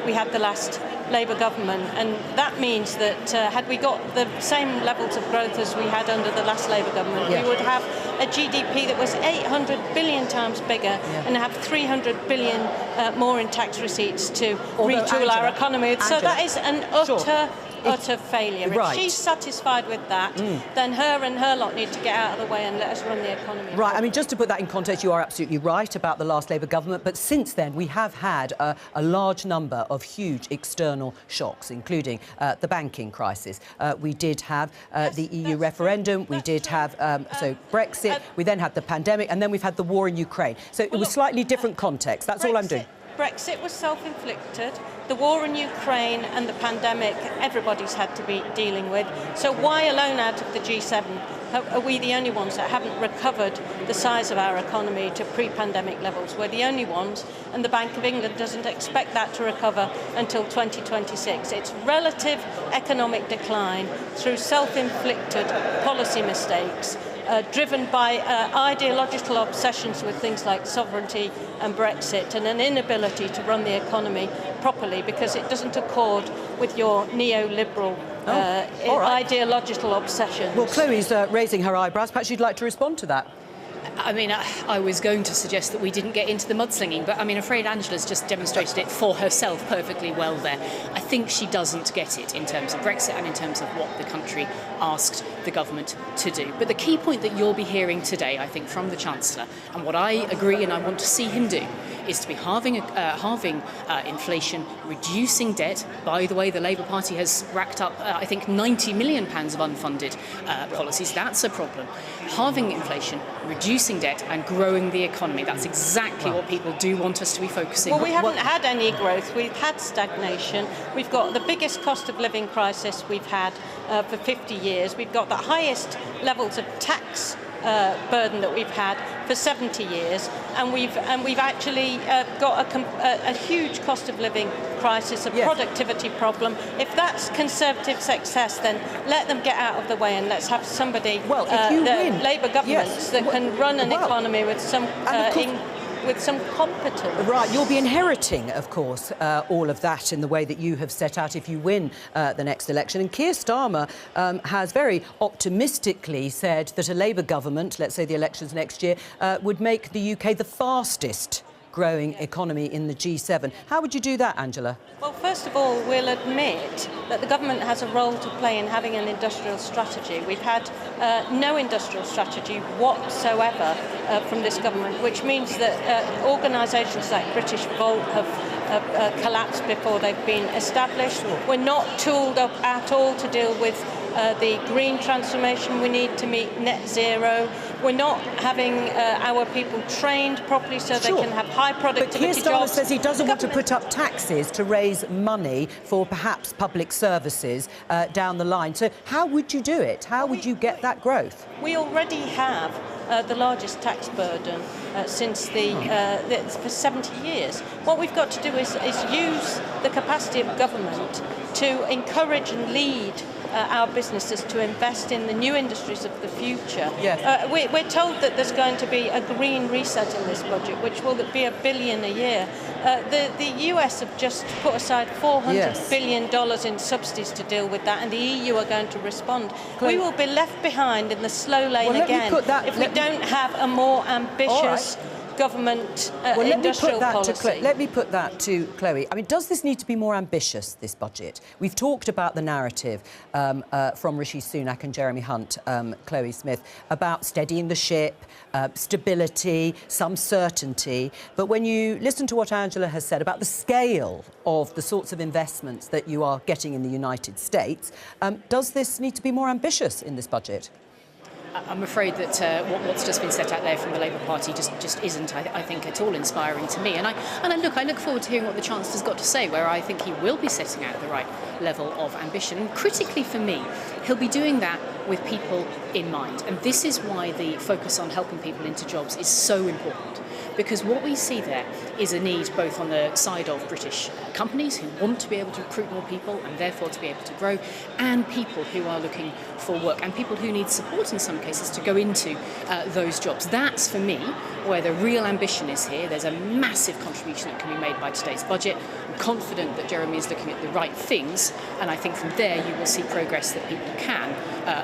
we had the last Labour government, and that means that had we got the same levels of growth as we had under the last Labour government, we would have a GDP that was 800 billion times bigger and have 300 billion more in tax receipts to retool our economy. So that is an utter failure. If she's satisfied with that, then her and her lot need to get out of the way and let us run the economy. Right, I mean, just to put that in context, you are absolutely right about the last Labour government, but since then we have had a large number of huge external shocks, including the banking crisis. We did have the EU referendum, we did have Brexit, we then had the pandemic, and then we've had the war in Ukraine. So it was slightly different context. That's all I'm doing. Brexit was self-inflicted. The war in Ukraine and the pandemic, everybody's had to be dealing with. So why alone out of the G7 are we the only ones that haven't recovered the size of our economy to pre-pandemic levels? We're the only ones, and the Bank of England doesn't expect that to recover until 2026. It's relative economic decline through self-inflicted policy mistakes, driven by ideological obsessions with things like sovereignty and Brexit, and an inability to run the economy properly because it doesn't accord with your neoliberal ideological obsessions. Well, Chloe's raising her eyebrows. Perhaps you'd like to respond to that. I mean, I was going to suggest that we didn't get into the mudslinging, but I mean, afraid Angela's just demonstrated it for herself perfectly well there. I think she doesn't get it in terms of Brexit and in terms of what the country asked the government to do. But the key point that you'll be hearing today, I think, from the Chancellor, and what I agree and I want to see him do, is to be halving inflation, reducing debt. By the way, the Labour Party has racked up, I think, £90 million of unfunded policies. That's a problem. Halving inflation, reducing debt and growing the economy. That's exactly what people do want us to be focusing on. Well, we haven't had any growth. We've had stagnation. We've got the biggest cost of living crisis we've had for 50 years. We've got the highest levels of tax burden that we've had for 70 years, and we've actually got a huge cost of living crisis, a productivity problem. If that's Conservative success, then let them get out of the way and let's have somebody, Labour governments, that can run an economy with some competence. Right, you'll be inheriting, of course, all of that in the way that you have set out if you win the next election. And Keir Starmer has very optimistically said that a Labour government, let's say the elections next year, would make the UK the fastest growing economy in the G7. How would you do that, Angela? Well, first of all, we'll admit that the government has a role to play in having an industrial strategy. We've had no industrial strategy whatsoever from this government, which means that organisations like British Volt have collapsed before they've been established. We're not tooled up at all to deal with the green transformation we need to meet net zero. We're not having our people trained properly so they can have high productivity jobs. But Keir Starmer says he doesn't want to put up taxes to raise money for perhaps public services down the line. So how would you do it? How would you get that growth? We already have the largest tax burden since for 70 years. What we've got to do is use the capacity of government to encourage and lead our businesses to invest in the new industries of the future. Yes. We're told that there's going to be a green reset in this budget, which will be $1 billion a year. The US have just put aside $400 billion in subsidies to deal with that, and the EU are going to respond. We will be left behind in the slow lane again if we don't have a more ambitious government industrial policy. Let me put that to Chloe. I mean, does this need to be more ambitious, this budget? We've talked about the narrative from Rishi Sunak and Jeremy Hunt, Chloe Smith, about steadying the ship, stability, some certainty. But when you listen to what Angela has said about the scale of the sorts of investments that you are getting in the United States, does this need to be more ambitious in this budget? I'm afraid that what's just been set out there from the Labour Party just isn't, I think, at all inspiring to me. And I look forward to hearing what the Chancellor's got to say, where I think he will be setting out the right level of ambition. And critically for me, he'll be doing that with people in mind. And this is why the focus on helping people into jobs is so important. Because what we see there is a need both on the side of British companies who want to be able to recruit more people and therefore to be able to grow, and people who are looking for work, and people who need support in some cases to go into those jobs. That's, for me, where the real ambition is here. There's a massive contribution that can be made by today's budget. I'm confident that Jeremy is looking at the right things, and I think from there you will see progress that people can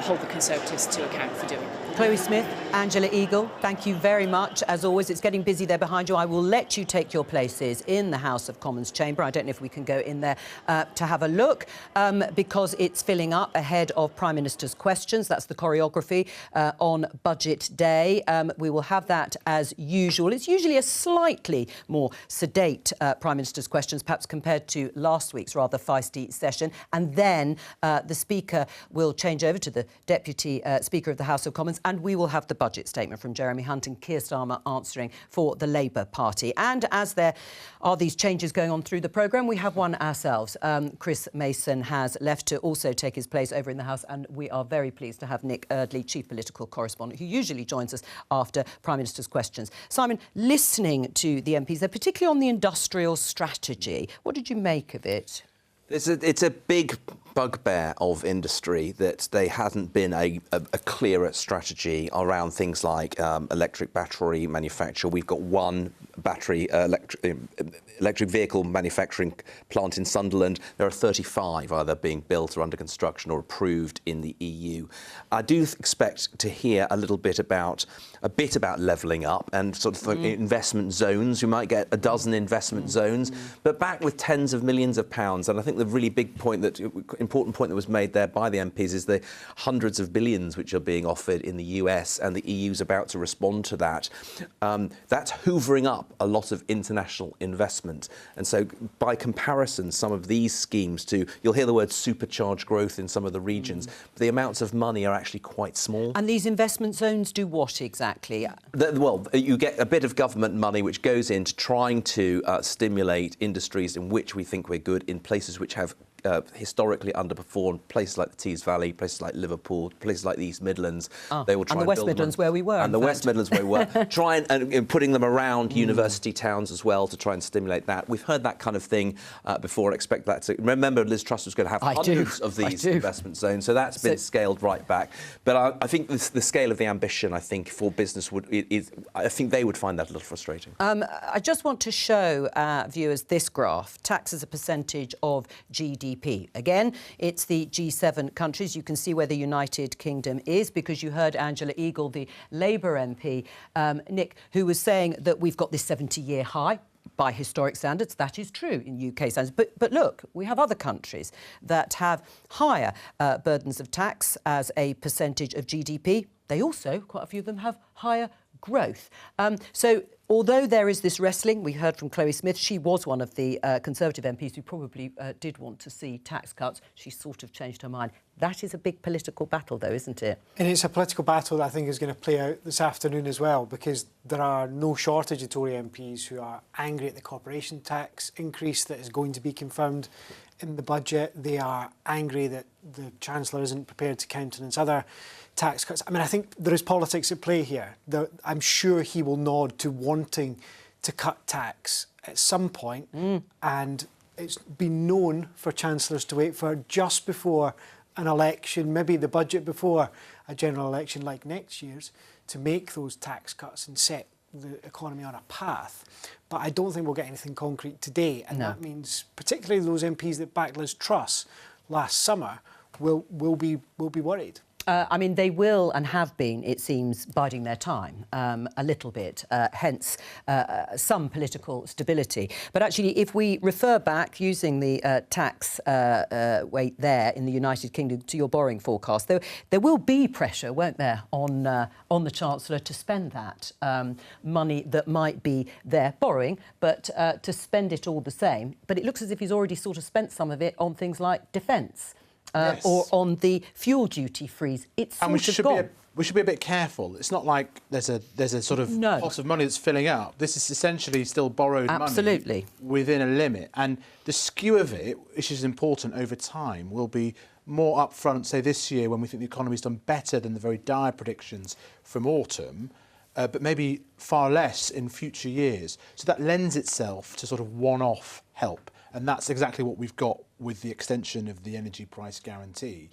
hold the Conservatives to account for doing. Chloe Smith, Angela Eagle, thank you very much. As always, it's getting busy there behind you. I will let you take your places in the House of Commons chamber. I don't know if we can go in there to have a look because it's filling up ahead of Prime Minister's questions. That's the choreography on Budget Day. We will have that as usual. It's usually a slightly more sedate Prime Minister's questions, perhaps compared to last week's rather feisty session. And then the Speaker will change over to the Deputy Speaker of the House of Commons, and we will have the budget statement from Jeremy Hunt and Keir Starmer answering for the Labour Party. And as there are these changes going on through the programme, we have one ourselves. Chris Mason has left to also take his place over in the House, and we are very pleased to have Nick Eardley, Chief Political Correspondent, who usually joins us after Prime Minister's questions. Simon, listening to the MPs, they're particularly on the industrial strategy. What did you make of it? It's a big bugbear of industry that there hasn't been a clearer strategy around things like electric battery manufacture. We've got one battery electric vehicle manufacturing plant in Sunderland. There are 35 either being built or under construction or approved in the EU. I do expect to hear a bit about levelling up and sort of investment zones. You might get a dozen investment zones, but back with tens of millions of pounds. And I think the really important point that was made there by the MPs is the hundreds of billions which are being offered in the US, and the EU's about to respond to that. That's hoovering up a lot of international investment. And so by comparison, some of these schemes you'll hear the word supercharged growth in some of the regions, but the amounts of money are actually quite small. And these investment zones do what exactly? Well, you get a bit of government money which goes into trying to stimulate industries in which we think we're good, in places which have historically underperformed, places like the Tees Valley, places like Liverpool, places like the East Midlands. They will try and the West Midlands where we were. And the West Midlands where we were. Try and putting them around university towns as well to try and stimulate that. We've heard that kind of thing before. Expect that to... Remember, Liz Truss was going to have hundreds of these investment zones, so that's been scaled right back. But I think the scale of the ambition, I think, for business I think they would find that a little frustrating. I just want to show our viewers this graph, tax as a percentage of GDP. Again, it's the G7 countries. You can see where the United Kingdom is, because you heard Angela Eagle, the Labour MP, Nick, who was saying that we've got this 70-year high. By historic standards, that is true in UK standards. But look, we have other countries that have higher burdens of tax as a percentage of GDP. They also, quite a few of them, have higher growth. So although there is this wrestling, we heard from Chloe Smith, she was one of the Conservative MPs who probably did want to see tax cuts. She sort of changed her mind. That is a big political battle, though, isn't it? And it's a political battle that I think is going to play out this afternoon as well, because there are no shortage of Tory MPs who are angry at the corporation tax increase that is going to be confirmed in the budget. They are angry that the Chancellor isn't prepared to countenance other tax cuts. I mean, I think there is politics at play here. I'm sure he will nod to wanting to cut tax at some point, and it's been known for Chancellors to wait for just before an election, maybe the budget before a general election like next year's, to make those tax cuts and set the economy on a path. But I don't think we'll get anything concrete today, and that means particularly those MPs that backed Liz Truss last summer will be worried. I mean, they will and have been, it seems, biding their time a little bit, hence some political stability. But actually, if we refer back, using the tax weight there in the United Kingdom to your borrowing forecast, there will be pressure, won't there, on the Chancellor to spend that money that might be there borrowing, but to spend it all the same. But it looks as if he's already sort of spent some of it on things like defence. Or on the fuel duty freeze. It's sort of gone. We should be a bit careful. It's not like there's a sort of pot of money that's filling up. This is essentially still borrowed money within a limit. And the skew of it, which is important over time, will be more upfront, say, this year, when we think the economy's done better than the very dire predictions from autumn, but maybe far less in future years. So that lends itself to sort of one-off help. And that's exactly what we've got with the extension of the energy price guarantee.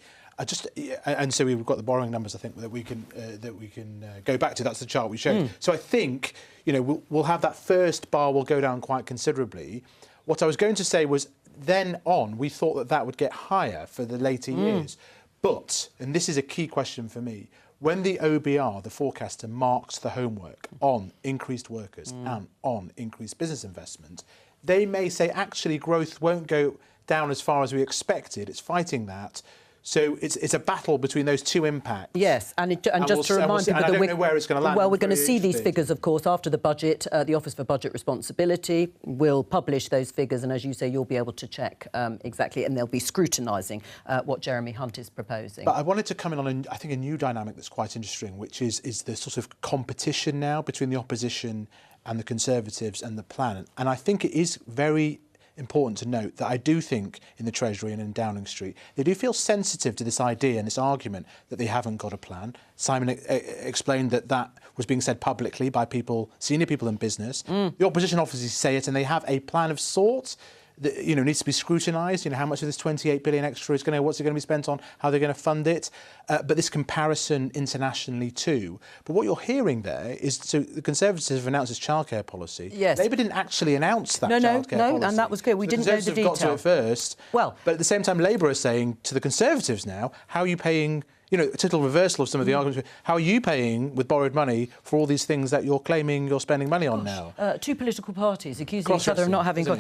And so we've got the borrowing numbers, I think, that we can go back to. That's the chart we showed. So I think, you know, we'll have that first bar will go down quite considerably. What I was going to say was, then on, we thought that would get higher for the later years. But, and this is a key question for me, when the OBR, the forecaster, marks the homework on increased workers and on increased business investment, they may say, actually, growth won't go down as far as we expected. It's fighting that. So it's a battle between those two impacts. Yes, and just to remind people that I don't know where it's going to land. Well, we're going to see these figures, of course, after the budget. The Office for Budget Responsibility will publish those figures, and as you say, you'll be able to check exactly, and they'll be scrutinising what Jeremy Hunt is proposing. But I wanted to come in on, I think, a new dynamic that's quite interesting, which is the sort of competition now between the opposition and the Conservatives and the plan. And I think it is very important to note that I do think in the Treasury and in Downing Street, they do feel sensitive to this idea and this argument that they haven't got a plan. Simon explained that was being said publicly by people, senior people in business. The opposition obviously say it, and they have a plan of sorts that, you know, needs to be scrutinised. You know, how much of this 28 billion extra is what's it going to be spent on, how they're going to fund it. But this comparison internationally too. But what you're hearing there is, so the Conservatives have announced this childcare policy. Yes. Labour didn't actually announce that childcare policy. No, and that was clear. We didn't know the detail. Got to it first. Well, but at the same time, Labour are saying to the Conservatives now, how are you paying? You know, a total reversal of some of the arguments. How are you paying with borrowed money for all these things that you're claiming you're spending money on now? Two political parties accusing each other of not having got.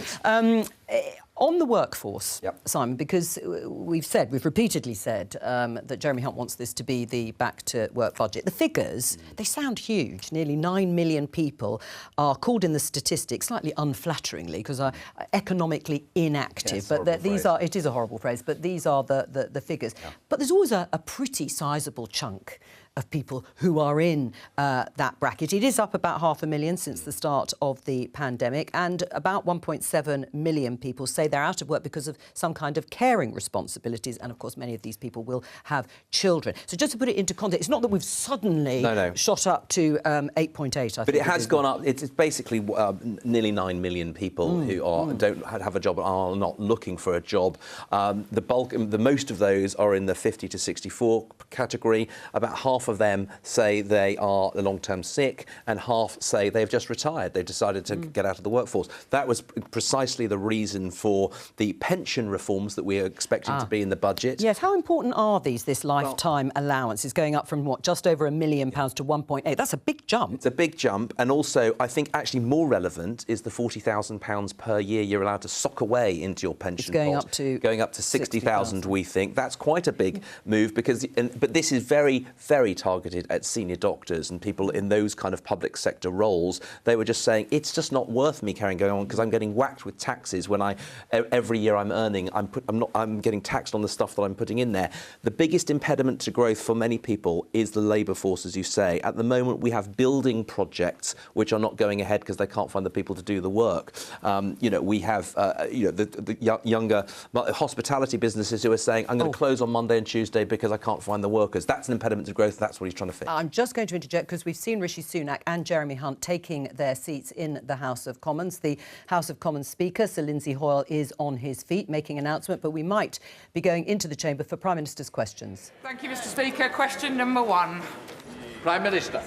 On the workforce, Simon, because we've repeatedly said that Jeremy Hunt wants this to be the back-to-work budget. The figures, they sound huge. Nearly 9 million people are called in the statistics, slightly unflatteringly, because are economically inactive. But it is a horrible phrase, but these are the figures. Yeah. But there's always a pretty sizable chunk of people who are in that bracket. It is up about 500,000 since the start of the pandemic, and about 1.7 million people say they're out of work because of some kind of caring responsibilities. And, of course, many of these people will have children. So just to put it into context, it's not that we've suddenly shot up to 8.8, But it has gone up. It's basically nearly 9 million people who don't have a job, are not looking for a job. The most of those are in the 50 to 64 category. About half of them say they are long-term sick, and half say they've just retired. They've decided to get out of the workforce. That was precisely the reason for the pension reforms that we are expecting to be in the budget. Yes, how important are these? This lifetime allowance is going up from what, just over £1 million to 1.8. That's a big jump. It's a big jump, and also I think actually more relevant is the £40,000 per year you're allowed to sock away into your pension. It's going up to 60,000. We think that's quite a big move because, but this is very, very targeted at senior doctors and people in those kind of public sector roles. They were just saying it's just not worth me carrying going on because I'm getting whacked with taxes when every year I'm earning, I'm getting taxed on the stuff that I'm putting in there. The biggest impediment to growth for many people is the labour force, as you say. At the moment, we have building projects which are not going ahead because they can't find the people to do the work. We have the younger hospitality businesses who are saying, I'm going to close on Monday and Tuesday because I can't find the workers. That's an impediment to growth. That's what he's trying to fix. I'm just going to interject because we've seen Rishi Sunak and Jeremy Hunt taking their seats in the House of Commons. The House of Commons Speaker, Sir Lindsay Hoyle, is on his feet making an announcement, but we might be going into the chamber for Prime Minister's questions. Thank you, Mr. Speaker. Question number one. Prime Minister.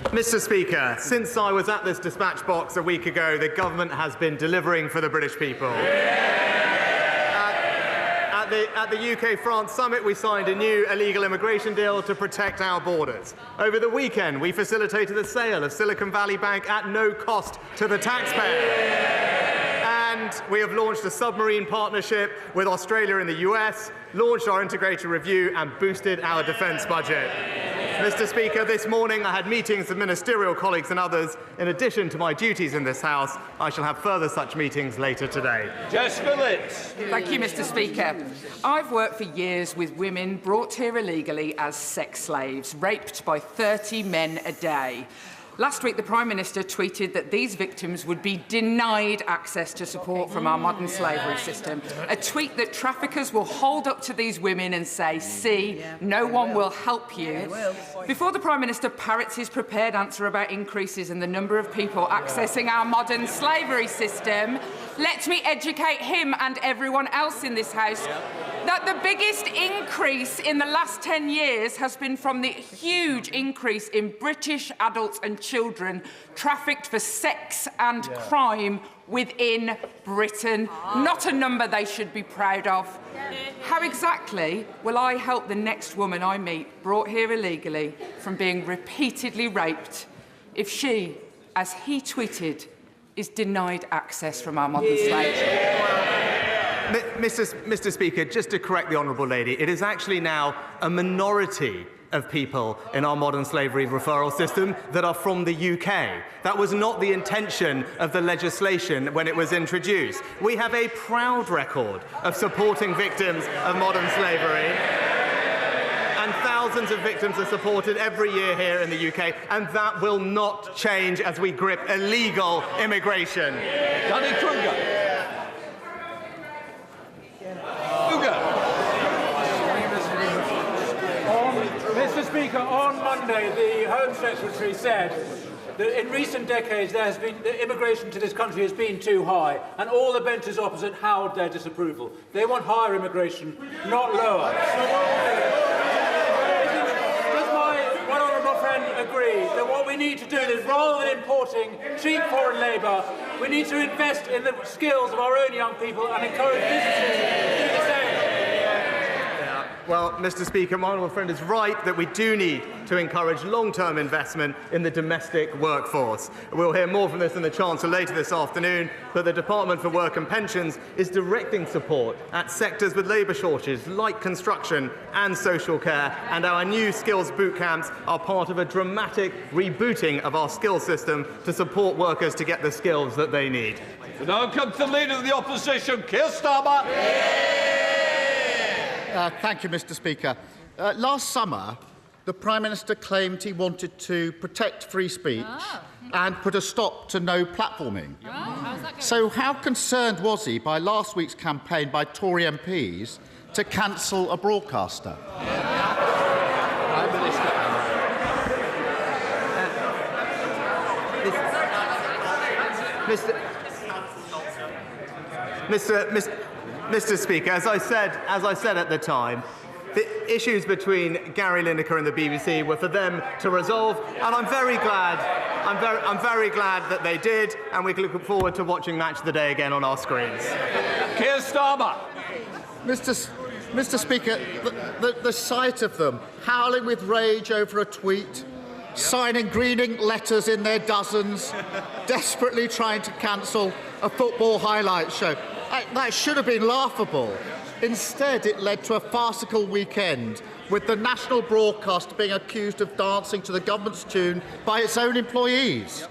Mr. Speaker, since I was at this dispatch box a week ago, the government has been delivering for the British people. At the UK-France summit, we signed a new illegal immigration deal to protect our borders. Over the weekend, we facilitated the sale of Silicon Valley Bank at no cost to the taxpayer. And we have launched a submarine partnership with Australia and the US, launched our integrated review and boosted our defence budget. Mr. Speaker, this morning I had meetings with ministerial colleagues and others. In addition to my duties in this House, I shall have further such meetings later today. Jess Phillips. Thank you, Mr. Speaker. I've worked for years with women brought here illegally as sex slaves, raped by 30 men a day. Last week, the Prime Minister tweeted that these victims would be denied access to support from our modern slavery system. A tweet that traffickers will hold up to these women and say, see, no one will help you. Before the Prime Minister parrots his prepared answer about increases in the number of people accessing our modern slavery system, let me educate him and everyone else in this House that the biggest increase in the last 10 years has been from the huge increase in British adults and children trafficked for sex and crime within Britain. Not a number they should be proud of. How exactly will I help the next woman I meet brought here illegally from being repeatedly raped if she, as he tweeted, is denied access from our modern slaves? Mr. Speaker, just to correct the Honourable Lady, it is actually now a minority of people in our modern slavery referral system that are from the UK. That was not the intention of the legislation when it was introduced. We have a proud record of supporting victims of modern slavery. And thousands of victims are supported every year here in the UK, and that will not change as we grip illegal immigration. Danny Kruger. Mr. Speaker, on Monday, the Home Secretary said that in recent decades the immigration to this country has been too high, and all the benches opposite howled their disapproval. They want higher immigration, not lower. Does my one honourable friend agree that what we need to do is, rather than importing cheap foreign labour, we need to invest in the skills of our own young people and encourage businesses to do the same? Well, Mr. Speaker, my honourable friend is right that we do need to encourage long-term investment in the domestic workforce. We'll hear more from this in the Chancellor later this afternoon, but the Department for Work and Pensions is directing support at sectors with labour shortages like construction and social care, and our new skills boot camps are part of a dramatic rebooting of our skills system to support workers to get the skills that they need. We now come to the Leader of the Opposition, Keir Starmer. Thank you, Mr. Speaker. Last summer, the Prime Minister claimed he wanted to protect free speech and put a stop to no platforming. So how concerned was he by last week's campaign by Tory MPs to cancel a broadcaster? Mr. Speaker, as I said at the time, the issues between Gary Lineker and the BBC were for them to resolve, and I'm very glad that they did, and we can look forward to watching Match of the Day again on our screens. Keir Starmer. Mr. Speaker, the sight of them howling with rage over a tweet, signing greening letters in their dozens, desperately trying to cancel a football highlights show, that should have been laughable. Instead, it led to a farcical weekend, with the national broadcast being accused of dancing to the government's tune by its own employees.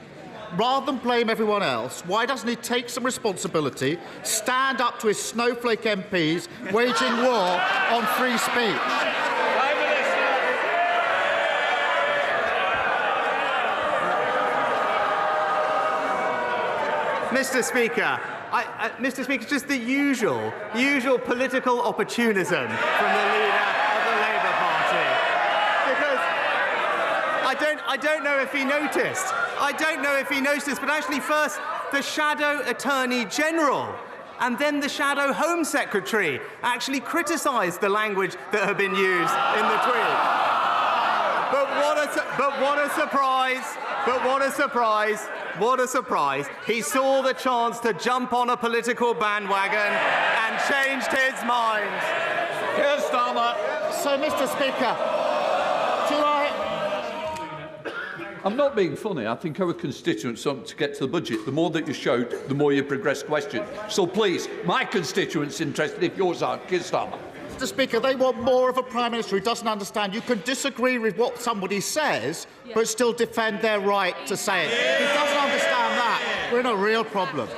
Rather than blame everyone else, why doesn't he take some responsibility, stand up to his snowflake MPs waging war on free speech? Mr. Speaker, Mr. Speaker, just the usual political opportunism from the leader of the Labour Party. Because I don't know if he noticed. But actually first the Shadow Attorney General and then the Shadow Home Secretary actually criticised the language that had been used in the tweet. But what a surprise. He saw the chance to jump on a political bandwagon and changed his mind. Keir Starmer. So, Mr. Speaker, I'm not being funny. I think our constituents want to get to the budget. The more that you shout, the more you progress questions. So please, my constituents interested if yours aren't. Keir Starmer. Mr. Speaker, they want more of a Prime Minister who doesn't understand. You can disagree with what somebody says, but still defend their right to say it. If he doesn't understand that, we're in a real problem.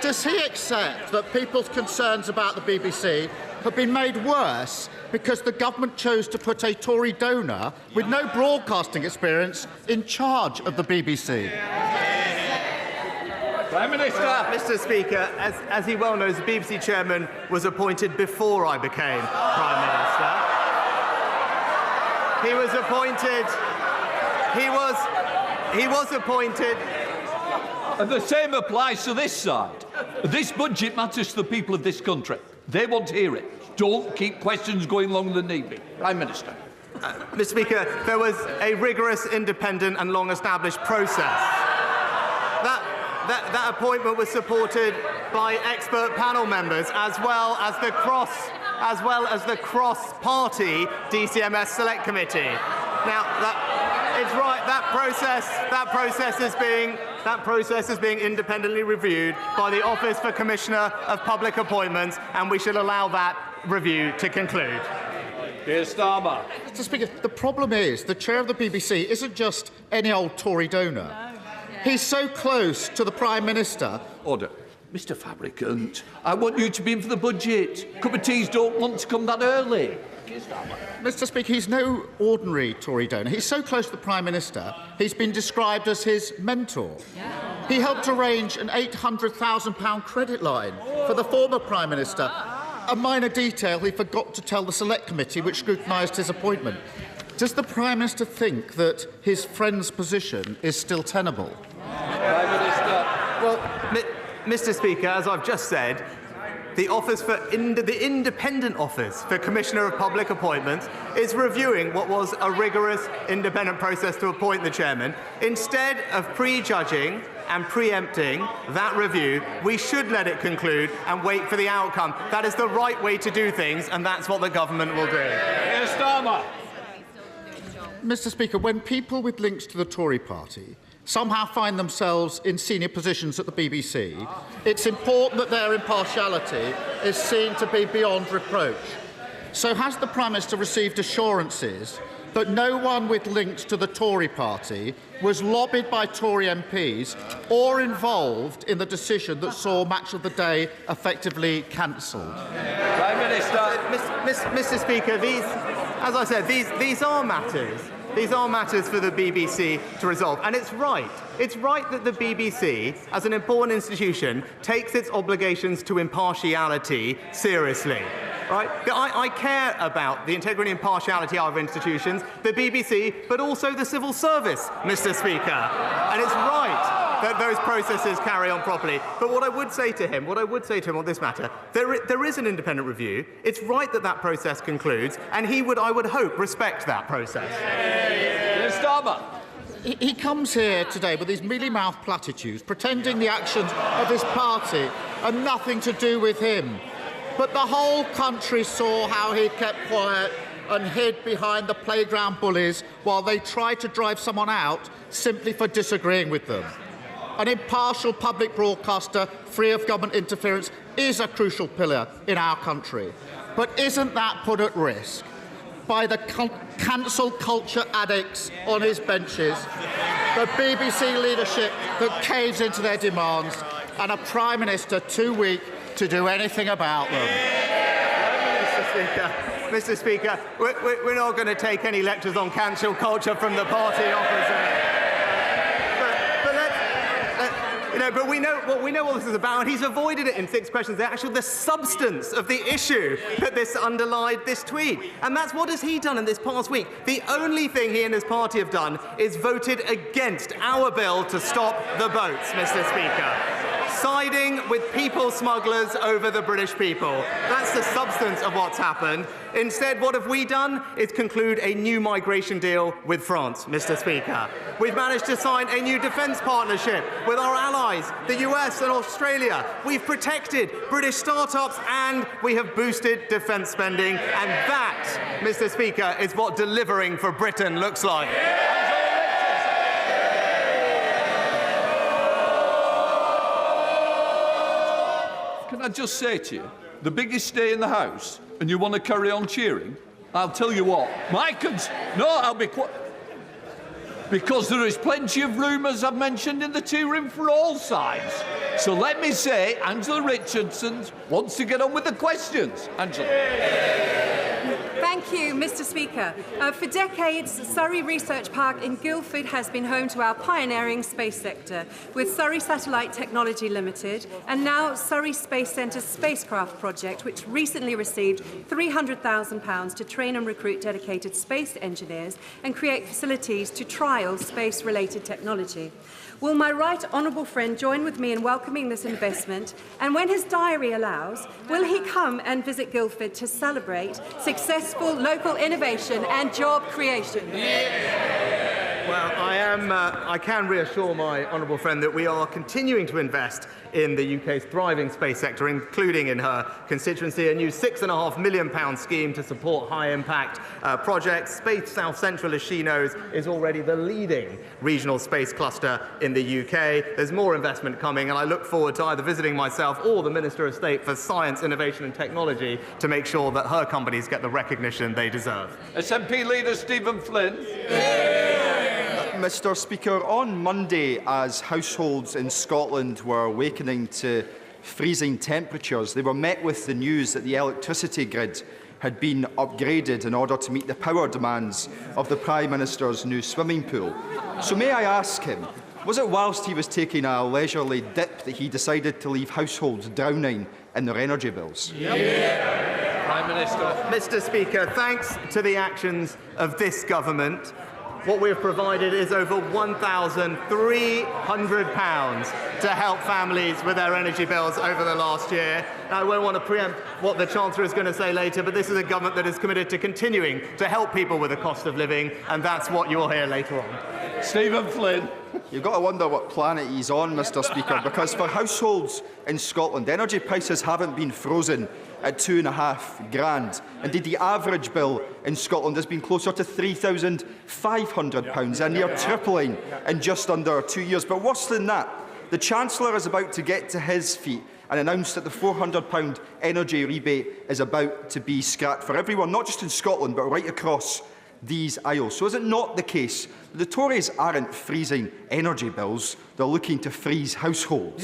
Does he accept that people's concerns about the BBC have been made worse because the government chose to put a Tory donor with no broadcasting experience in charge of the BBC? Prime Minister. Mr. Speaker, as he well knows, the BBC chairman was appointed before I became Prime Minister. He was appointed. And the same applies to this side. This budget matters to the people of this country. They want to hear it. Don't keep questions going longer than need be. Prime Minister. Mr. Speaker, there was a rigorous, independent and long-established process. That appointment was supported by expert panel members, as well as the cross-party DCMS Select Committee. Now, it's right. That process is being independently reviewed by the Office for Commissioner of Public Appointments, and we should allow that review to conclude. Keir Starmer. Mr. Speaker, the problem is the chair of the BBC isn't just any old Tory donor. He's so close to the Prime Minister. Order. Mr. Fabricant, I want you to be in for the budget. Cup of teas don't want to come that early. Mr. Speaker, he's no ordinary Tory donor. He's so close to the Prime Minister, he's been described as his mentor. He helped arrange an £800,000 credit line for the former Prime Minister, a minor detail he forgot to tell the Select Committee, which scrutinised his appointment. Does the Prime Minister think that his friend's position is still tenable? Prime Minister. Well, Mr. Speaker, as I've just said, the Independent Office for Commissioner of Public Appointments is reviewing what was a rigorous, independent process to appoint the chairman. Instead of prejudging and preempting that review, we should let it conclude and wait for the outcome. That is the right way to do things, and that's what the government will do. Keir Starmer. Mr. Speaker, when people with links to the Tory party somehow find themselves in senior positions at the BBC, it's important that their impartiality is seen to be beyond reproach. So has the Prime Minister received assurances that no one with links to the Tory party was lobbied by Tory MPs or involved in the decision that saw Match of the Day effectively cancelled? Prime Minister. Mr. Speaker, as I said, these are matters. These are matters for the BBC to resolve. And it's right. It's right that the BBC, as an important institution, takes its obligations to impartiality seriously. Right? I care about the integrity and impartiality of our institutions, the BBC, but also the civil service, Mr. Speaker. And it's right that those processes carry on properly. But what I would say to him on this matter, there is an independent review. It's right that that process concludes, and he would, I would hope, respect that process. He comes here today with these mealy-mouthed platitudes, pretending the actions of his party are nothing to do with him. But the whole country saw how he kept quiet and hid behind the playground bullies while they tried to drive someone out simply for disagreeing with them. An impartial public broadcaster free of government interference is a crucial pillar in our country. But isn't that put at risk by the cancel culture addicts on his benches, the BBC leadership that caves into their demands, and a Prime Minister too weak to do anything about them? Mr. Speaker, we're not going to take any lectures on cancel culture from the party opposite. But we know what this is about, and he's avoided it in 6 questions. The substance of the issue that this underlied this tweet. And that's what has he done in this past week. The only thing he and his party have done is voted against our bill to stop the boats, Mr. Speaker. Siding with people smugglers over the British people. That's the substance of what's happened. Instead, what have we done is conclude a new migration deal with France, Mr. Speaker. We've managed to sign a new defence partnership with our allies, the US and Australia. We've protected British start-ups and we have boosted defence spending. And that, Mr. Speaker, is what delivering for Britain looks like. Can I just say to you, the biggest day in the House, and you want to carry on cheering? I'll tell you what, I'll be quiet. Because there is plenty of rumours I've mentioned in the tea room for all sides. So let me say, Angela Richardson wants to get on with the questions. Angela. Thank you, Mr. Speaker. For decades, Surrey Research Park in Guildford has been home to our pioneering space sector, with Surrey Satellite Technology Limited and now Surrey Space Centre's spacecraft project, which recently received £300,000 to train and recruit dedicated space engineers and create facilities to trial space-related technology. Will my right honourable friend join with me in welcoming this investment? And when his diary allows, will he come and visit Guildford to celebrate successful local innovation and job creation? Well, I can reassure my honourable friend that we are continuing to invest in the UK's thriving space sector, including in her constituency, a new £6.5 million scheme to support high-impact projects. Space South Central, as she knows, is already the leading regional space cluster in the UK. There's more investment coming, and I look forward to either visiting myself or the Minister of State for Science, Innovation and Technology to make sure that her companies get the recognition they deserve. SNP leader Stephen Flynn. Mr. Speaker, on Monday, as households in Scotland were awakening to freezing temperatures, they were met with the news that the electricity grid had been upgraded in order to meet the power demands of the Prime Minister's new swimming pool. So may I ask him, was it whilst he was taking a leisurely dip that he decided to leave households drowning in their energy bills? Prime Minister. Mr. Speaker, thanks to the actions of this government, what we have provided is over £1,300 to help families with their energy bills over the last year. Now, I won't want to preempt what the Chancellor is going to say later, but this is a government that is committed to continuing to help people with the cost of living, and that's what you'll hear later on. Stephen Flynn. You've got to wonder what planet he's on, Mr. Speaker, because for households in Scotland, energy prices haven't been frozen at £2,500. Indeed, the average bill in Scotland has been closer to £3,500, and near tripling in just under 2 years. But worse than that, the Chancellor is about to get to his feet and announced that the £400 energy rebate is about to be scrapped for everyone, not just in Scotland, but right across these aisles. So is it not the case that the Tories aren't freezing energy bills, they're looking to freeze households?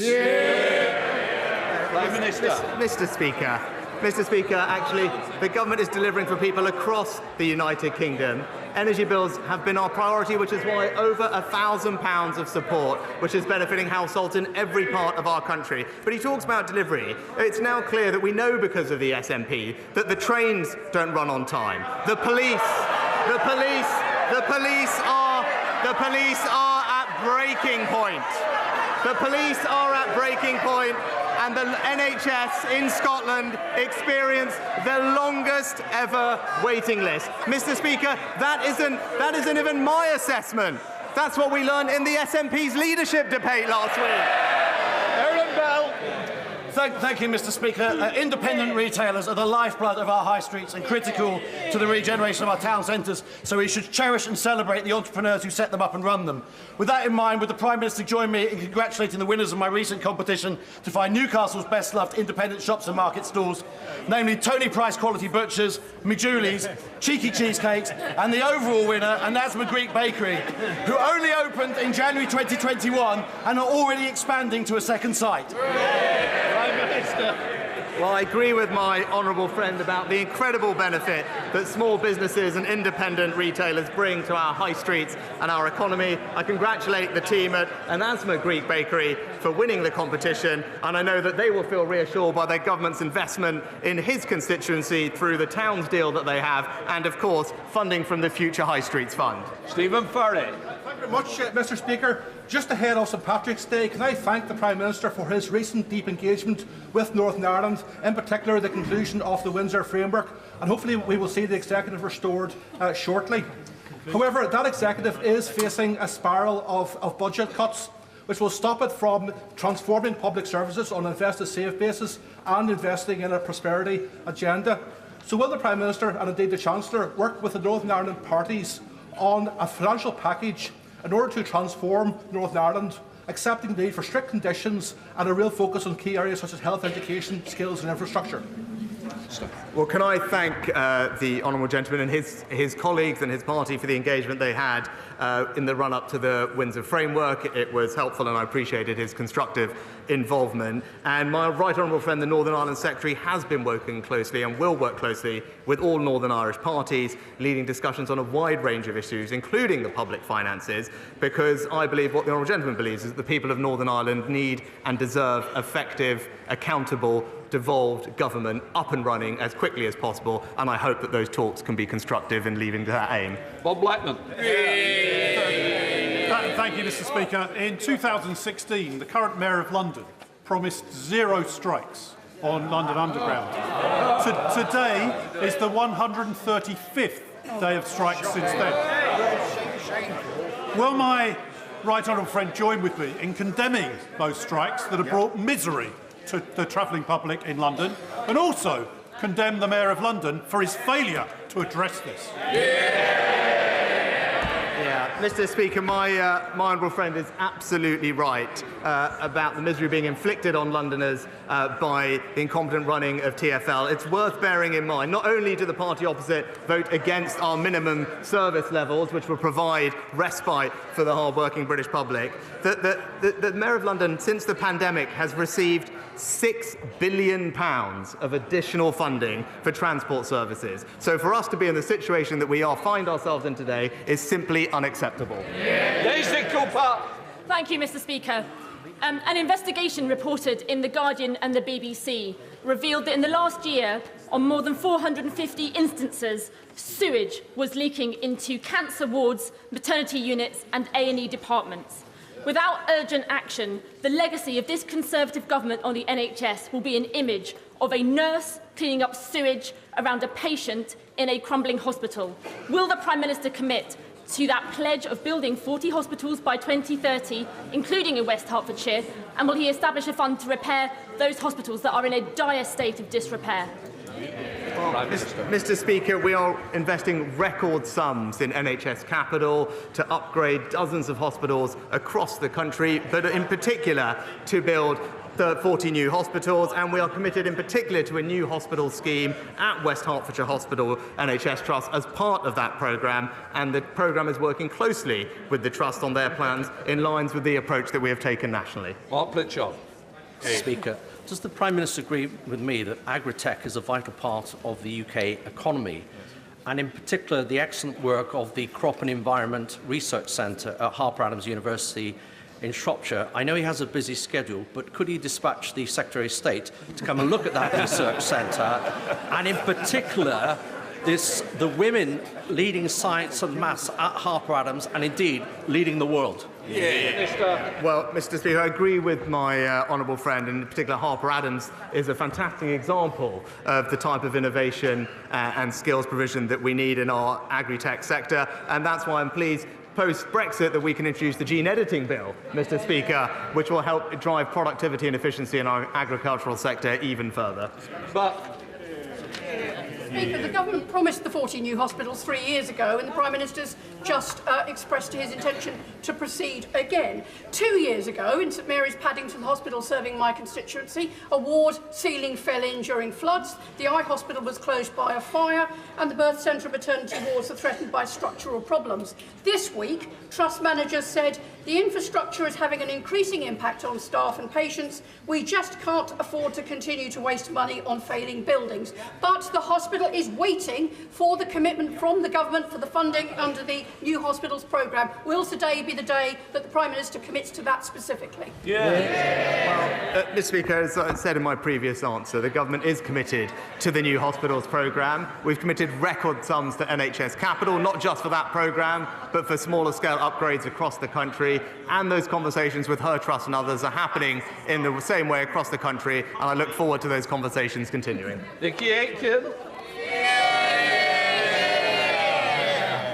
Mr. Speaker, actually, the government is delivering for people across the United Kingdom. Energy bills have been our priority, which is why over £1,000 of support, which is benefiting households in every part of our country. But he talks about delivery. It's now clear that we know because of the SNP that the trains don't run on time. The police are at breaking point. The police are at breaking point. And the NHS in Scotland experienced the longest ever waiting list. Mr. Speaker, that isn't even my assessment. That's what we learned in the SNP's leadership debate last week. Aaron Bell. Thank you, Mr. Speaker. Independent retailers are the lifeblood of our high streets and critical to the regeneration of our town centres, so we should cherish and celebrate the entrepreneurs who set them up and run them. With that in mind, would the Prime Minister join me in congratulating the winners of my recent competition to find Newcastle's best-loved independent shops and market stalls, namely Tony Price Quality Butchers, Me Julie's, Cheeky Cheesecakes, and the overall winner, Anasma Greek Bakery, who only opened in January 2021 and are already expanding to a second site. Well, I agree with my honourable friend about the incredible benefit that small businesses and independent retailers bring to our high streets and our economy. I congratulate the team at Anasma Greek Bakery for winning the competition, and I know that they will feel reassured by their government's investment in his constituency through the Towns deal that they have, and of course, funding from the Future High Streets Fund. Stephen Furry. Thank you very much, Mr. Speaker. Just ahead of St Patrick's Day, can I thank the Prime Minister for his recent deep engagement with Northern Ireland, in particular the conclusion of the Windsor Framework, and hopefully we will see the executive restored shortly. However, that executive is facing a spiral of budget cuts, which will stop it from transforming public services on an invest-to-save basis and investing in a prosperity agenda. So will the Prime Minister and indeed the Chancellor work with the Northern Ireland parties on a financial package in order to transform Northern Ireland, accepting the need for strict conditions and a real focus on key areas such as health, education, skills and infrastructure? Well, can I thank the honourable gentleman and his colleagues and his party for the engagement they had in the run-up to the Windsor Framework. It was helpful and I appreciated his constructive involvement. And my right honourable friend, the Northern Ireland Secretary, has been working closely and will work closely with all Northern Irish parties, leading discussions on a wide range of issues, including the public finances, because I believe what the honourable gentleman believes is that the people of Northern Ireland need and deserve effective, accountable, devolved government up and running as quickly as possible, and I hope that those talks can be constructive in leading to that aim. Bob Blackman. Thank you, Mr. Speaker. In 2016, the current Mayor of London promised 0 strikes on London Underground. Today is the 135th day of strikes since then. Will my right honourable friend join with me in condemning those strikes that have brought misery to the travelling public in London, and also condemn the Mayor of London for his failure to address this? Mr. Speaker, my honourable friend is absolutely right about the misery being inflicted on Londoners by the incompetent running of TfL. It's worth bearing in mind, not only do the party opposite vote against our minimum service levels, which will provide respite for the hard-working British public, that the Mayor of London, since the pandemic, has received £6 billion of additional funding for transport services. So for us to be in the situation that we find ourselves in today is simply unacceptable. Daisy Cooper. Thank you, Mr. Speaker. An investigation reported in The Guardian and the BBC revealed that in the last year, on more than 450 instances, sewage was leaking into cancer wards, maternity units and A&E departments. Without urgent action, the legacy of this Conservative government on the NHS will be an image of a nurse cleaning up sewage around a patient in a crumbling hospital. Will the Prime Minister commit to that pledge of building 40 hospitals by 2030, including in West Hertfordshire, and will he establish a fund to repair those hospitals that are in a dire state of disrepair? Mr. Speaker, we are investing record sums in NHS capital to upgrade dozens of hospitals across the country, but in particular to build 40 new hospitals, and we are committed in particular to a new hospital scheme at West Hertfordshire Hospital NHS Trust as part of that programme, and the programme is working closely with the Trust on their plans in lines with the approach that we have taken nationally. Mark Plitchard. Speaker, does the Prime Minister agree with me that agri-tech is a vital part of the UK economy, and in particular the excellent work of the Crop and Environment Research Centre at Harper Adams University in Shropshire? I know he has a busy schedule, but could he dispatch the Secretary of State to come and look at that research centre, and in particular the women leading science and maths at Harper Adams, and indeed leading the world? Well, Mr. Speaker, I agree with my honourable friend, and in particular Harper Adams is a fantastic example of the type of innovation and skills provision that we need in our agri-tech sector, and that's why I'm pleased post-Brexit that we can introduce the gene editing bill, Mr. Speaker, which will help drive productivity and efficiency in our agricultural sector even further. Speaker, the government promised the 40 new hospitals 3 years ago, and the Prime Minister's just expressed his intention to proceed again. 2 years ago, in St Mary's Paddington Hospital serving my constituency, a ward ceiling fell in during floods, the eye hospital was closed by a fire, and the birth centre and maternity wards are threatened by structural problems. This week, Trust managers said the infrastructure is having an increasing impact on staff and patients. We just can't afford to continue to waste money on failing buildings. But the hospital is waiting for the commitment from the government for the funding under the New Hospitals programme. Will today be the day that the Prime Minister commits to that specifically? Well, Mr. Speaker, as I said in my previous answer, the government is committed to the New Hospitals programme. We've committed record sums to NHS Capital, not just for that programme, but for smaller scale upgrades across the country, and those conversations with her trust and others are happening in the same way across the country, and I look forward to those conversations continuing. Nicky Aitken.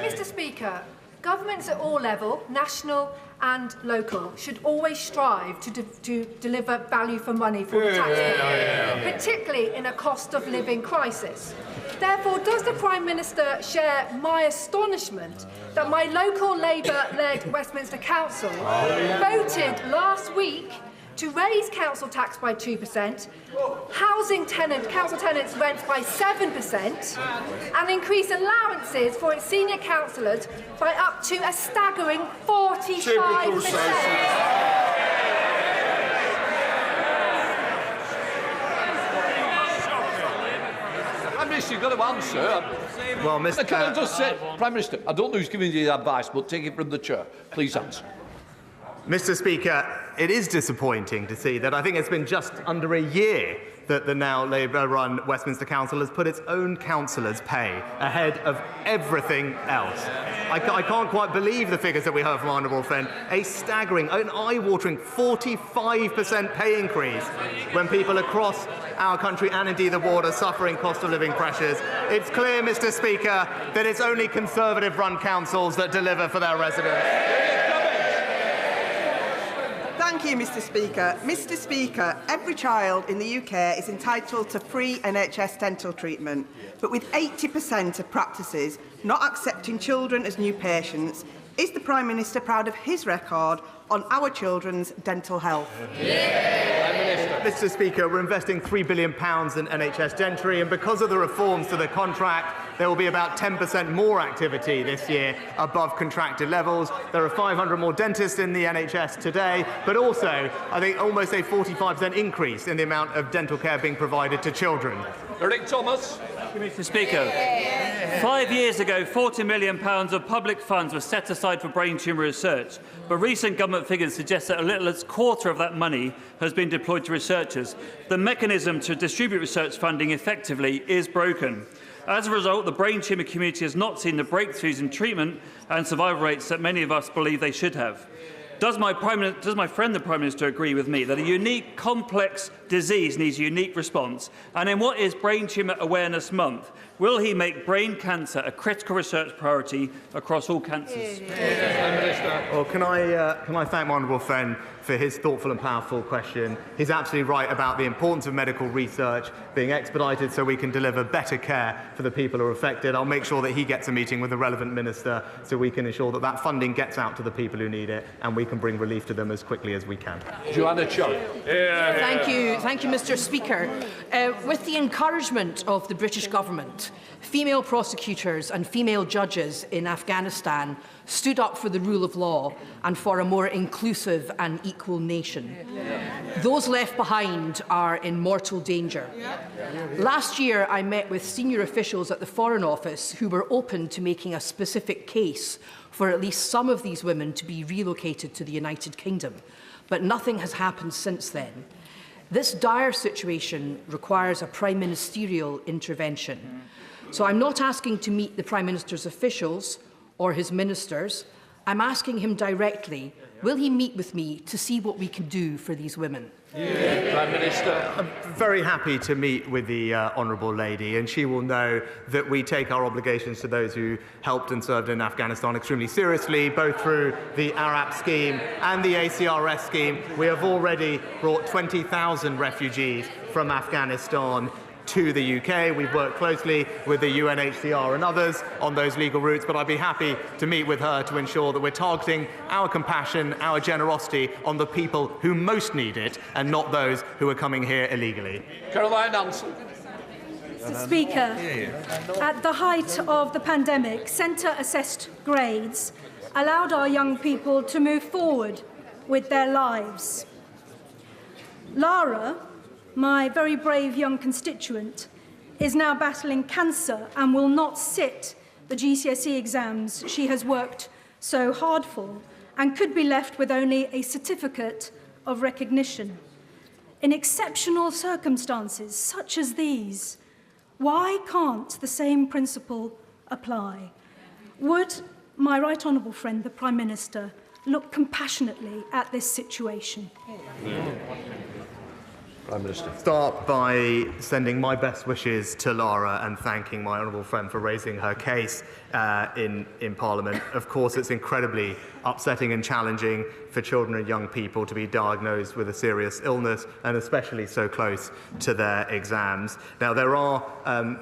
Mr. Speaker, governments at all levels, national and local, should always strive to deliver value for money for the taxpayer, particularly in a cost of living crisis. Therefore, does the Prime Minister share my astonishment that my local Labour-led Westminster Council voted last week to raise council tax by 2%, council tenants' rents by 7%, and increase allowances for its senior councillors by up to a staggering 45%. You've got to answer. Well, Mr. Can I just say, Prime Minister, I don't know who's giving you the advice, but take it from the chair. Please answer. Mr. Speaker, it is disappointing to see that I think it's been just under a year that the now Labour-run Westminster Council has put its own councillors' pay ahead of everything else. I can't quite believe the figures that we heard from Honourable Friend. A staggering, an eye-watering 45% pay increase when people across our country and indeed the ward are suffering cost of living pressures. It's clear, Mr. Speaker, that it's only Conservative-run councils that deliver for their residents. Thank you, Mr. Speaker. Mr. Speaker, every child in the UK is entitled to free NHS dental treatment, but with 80% of practices not accepting children as new patients, is the Prime Minister proud of his record on our children's dental health? Mr. Speaker, we're investing £3 billion in NHS dentistry, and because of the reforms to the contract, there will be about 10% more activity this year above contracted levels. There are 500 more dentists in the NHS today, but also, I think, almost a 45% increase in the amount of dental care being provided to children. Eric Thomas. Mr. Speaker, 5 years ago, £40 million of public funds were set aside for brain tumour research, but recent government figures suggest that a little as a quarter of that money has been deployed to researchers. The mechanism to distribute research funding effectively is broken. As a result, the brain tumour community has not seen the breakthroughs in treatment and survival rates that many of us believe they should have. Does my friend the Prime Minister agree with me that a unique, complex disease needs a unique response? And in what is Brain Tumour Awareness Month, Will he make brain cancer a critical research priority across all cancers? Well, can I thank my honourable friend for his thoughtful and powerful question. He's absolutely right about the importance of medical research being expedited so we can deliver better care for the people who are affected. I'll make sure that he gets a meeting with the relevant minister so we can ensure that that funding gets out to the people who need it and we can bring relief to them as quickly as we can. Joanna Chung. Thank you, Mr. Speaker. With the encouragement of the British government, female prosecutors and female judges in Afghanistan stood up for the rule of law and for a more inclusive and equal nation. Those left behind are in mortal danger. Last year, I met with senior officials at the Foreign Office who were open to making a specific case for at least some of these women to be relocated to the United Kingdom, but nothing has happened since then. This dire situation requires a prime ministerial intervention. So I'm not asking to meet the Prime Minister's officials or his ministers. I'm asking him directly, will he meet with me to see what we can do for these women? Prime Minister. I'm very happy to meet with the Honourable Lady, and she will know that we take our obligations to those who helped and served in Afghanistan extremely seriously, both through the ARAP scheme and the ACRS scheme. We have already brought 20,000 refugees from Afghanistan to the UK. We've worked closely with the UNHCR and others on those legal routes, but I'd be happy to meet with her to ensure that we're targeting our compassion, our generosity on the people who most need it and not those who are coming here illegally. Caroline Anson. Mr. Speaker, at the height of the pandemic, centre-assessed grades allowed our young people to move forward with their lives. Lara, my very brave young constituent, is now battling cancer and will not sit the GCSE exams she has worked so hard for and could be left with only a certificate of recognition. In exceptional circumstances such as these, why can't the same principle apply? Would my right honourable friend, the Prime Minister, look compassionately at this situation? Prime Minister. Start by sending my best wishes to Lara and thanking my honourable friend for raising her case in Parliament. Of course, it's incredibly upsetting and challenging for children and young people to be diagnosed with a serious illness, and especially so close to their exams. Now, there are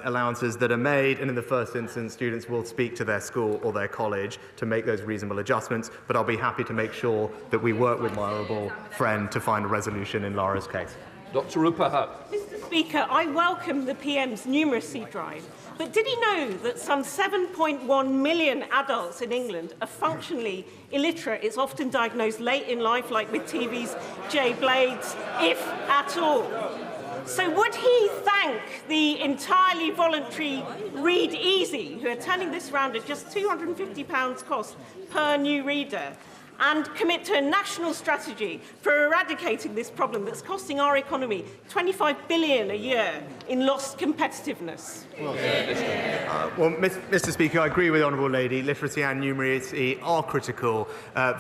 allowances that are made, and in the first instance, students will speak to their school or their college to make those reasonable adjustments, but I'll be happy to make sure that we work with my honourable friend to find a resolution in Lara's case. Dr. Rupahat. Mr. Speaker, I welcome the PM's numeracy drive, but did he know that some 7.1 million adults in England are functionally illiterate? It's often diagnosed late in life, like with TV's J Blades, if at all. So would he thank the entirely voluntary Read Easy, who are turning this round at just £250 cost per new reader, and commit to a national strategy for eradicating this problem that's costing our economy $25 billion a year in lost competitiveness? Well, Mr. Speaker, I agree with the Honourable Lady. Literacy and numeracy are critical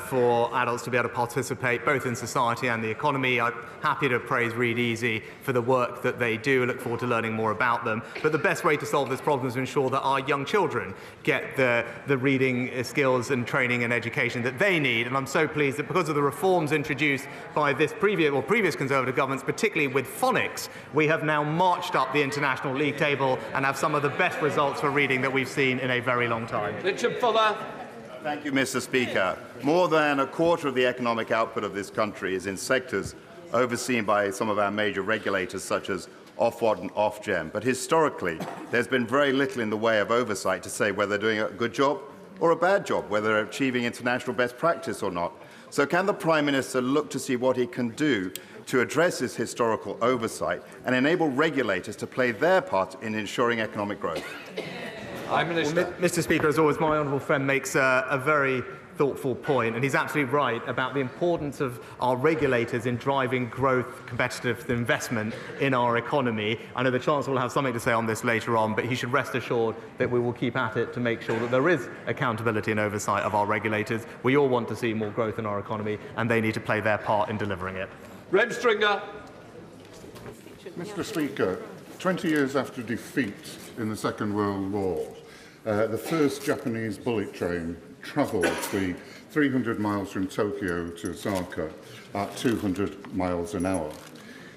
for adults to be able to participate both in society and the economy. I'm happy to praise Read Easy for the work that they do. I look forward to learning more about them. But the best way to solve this problem is to ensure that our young children get the reading skills and training and education that they need. And I'm so pleased that because of the reforms introduced by this previous Conservative governments, particularly with phonics, we have now marched up the international league table and have some of the best results for reading that we've seen in a very long time. Richard Fuller. Thank you, Mr. Speaker. More than a quarter of the economic output of this country is in sectors overseen by some of our major regulators, such as Ofwat and Ofgem. But historically, there's been very little in the way of oversight to say whether they're doing a good job or a bad job, whether they're achieving international best practice or not. So can the Prime Minister look to see what he can do to address this historical oversight and enable regulators to play their part in ensuring economic growth? Well, Mr. Speaker, as always, my honourable friend makes a very thoughtful point, and he's absolutely right about the importance of our regulators in driving growth, competitive investment in our economy. I know the Chancellor will have something to say on this later on, but he should rest assured that we will keep at it to make sure that there is accountability and oversight of our regulators. We all want to see more growth in our economy, and they need to play their part in delivering it. Reb Stringer. Mr. Speaker, 20 years after defeat in the Second World War, the first Japanese bullet train travelled the 300 miles from Tokyo to Osaka at 200 miles an hour.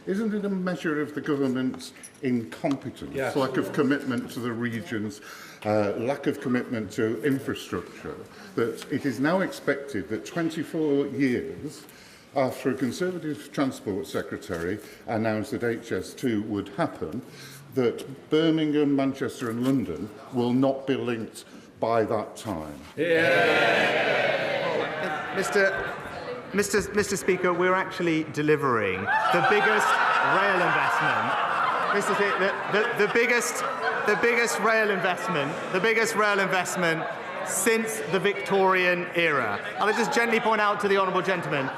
Isn't it a measure of the government's incompetence, lack of commitment to the regions, lack of commitment to infrastructure, that it is now expected that 24 years after a Conservative Transport Secretary announced that HS2 would happen, that Birmingham, Manchester and London will not be linked by that time? Mr. Speaker, we're actually delivering the biggest rail investment. Mr. Speaker, the biggest rail investment since the Victorian era. I'll just gently point out to the honourable gentleman,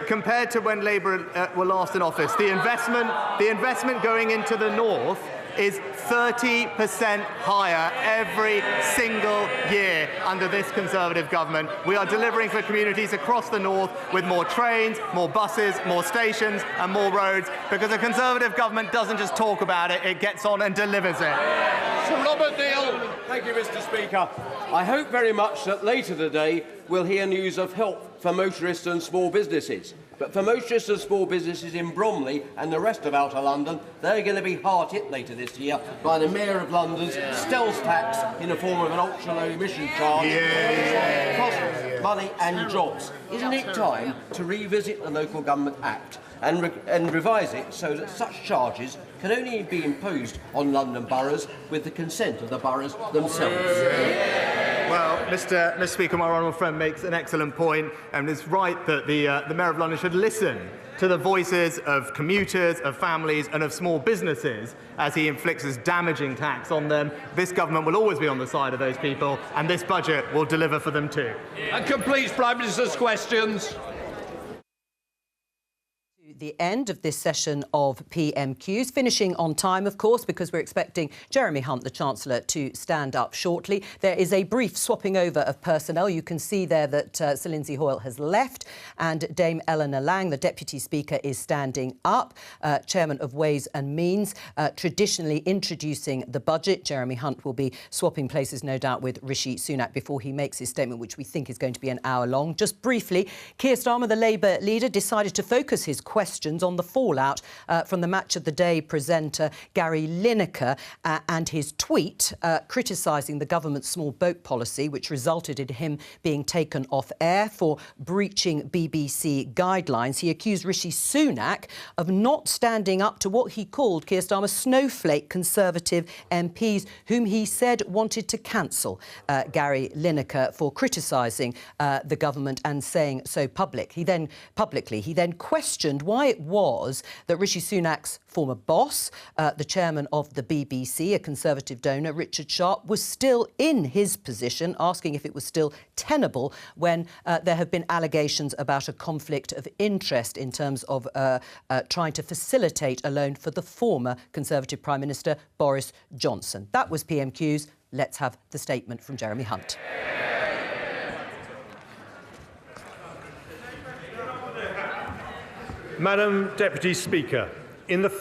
compared to when Labour were last in office, the investment going into the north is 30% higher every single year under this Conservative government. We are delivering for communities across the north with more trains, more buses, more stations and more roads, because a Conservative government doesn't just talk about it, it gets on and delivers it. Sir Robert Neal. Thank you, Mr. Speaker. I hope very much that later today we'll hear news of help for motorists and small businesses. But for motorists and small businesses in Bromley and the rest of Outer London, they're going to be hard hit later this year by the Mayor of London's stealth tax in the form of an ultra-low emission charge. Cost money and jobs. Isn't it time to revisit the Local Government Act and revise it so that such charges can only be imposed on London boroughs with the consent of the boroughs themselves? Well, Mr. Speaker, my honourable friend makes an excellent point, and it's right that the Mayor of London should listen to the voices of commuters, of families and of small businesses as he inflicts his damaging tax on them. This government will always be on the side of those people, and this budget will deliver for them too. And completes Prime Minister's questions. The end of this session of PMQs, finishing on time, of course, because we're expecting Jeremy Hunt, the Chancellor, to stand up shortly. There is a brief swapping over of personnel. You can see there that Sir Lindsay Hoyle has left and Dame Eleanor Lang, the Deputy Speaker, is standing up. Chairman of Ways and Means, traditionally introducing the budget. Jeremy Hunt will be swapping places, no doubt, with Rishi Sunak before he makes his statement, which we think is going to be an hour long. Just briefly, Keir Starmer, the Labour leader, decided to focus his questions on the fallout from the Match of the Day presenter Gary Lineker and his tweet criticising the government's small boat policy, which resulted in him being taken off air for breaching BBC guidelines. He accused Rishi Sunak of not standing up to what he called, Keir Starmer, snowflake Conservative MPs, whom he said wanted to cancel Gary Lineker for criticising the government and saying so publicly. He then questioned why it was that Rishi Sunak's former boss, the chairman of the BBC, a Conservative donor, Richard Sharp, was still in his position, asking if it was still tenable when there have been allegations about a conflict of interest in terms of trying to facilitate a loan for the former Conservative Prime Minister, Boris Johnson. That was PMQs. Let's have the statement from Jeremy Hunt. Madam Deputy Speaker, in the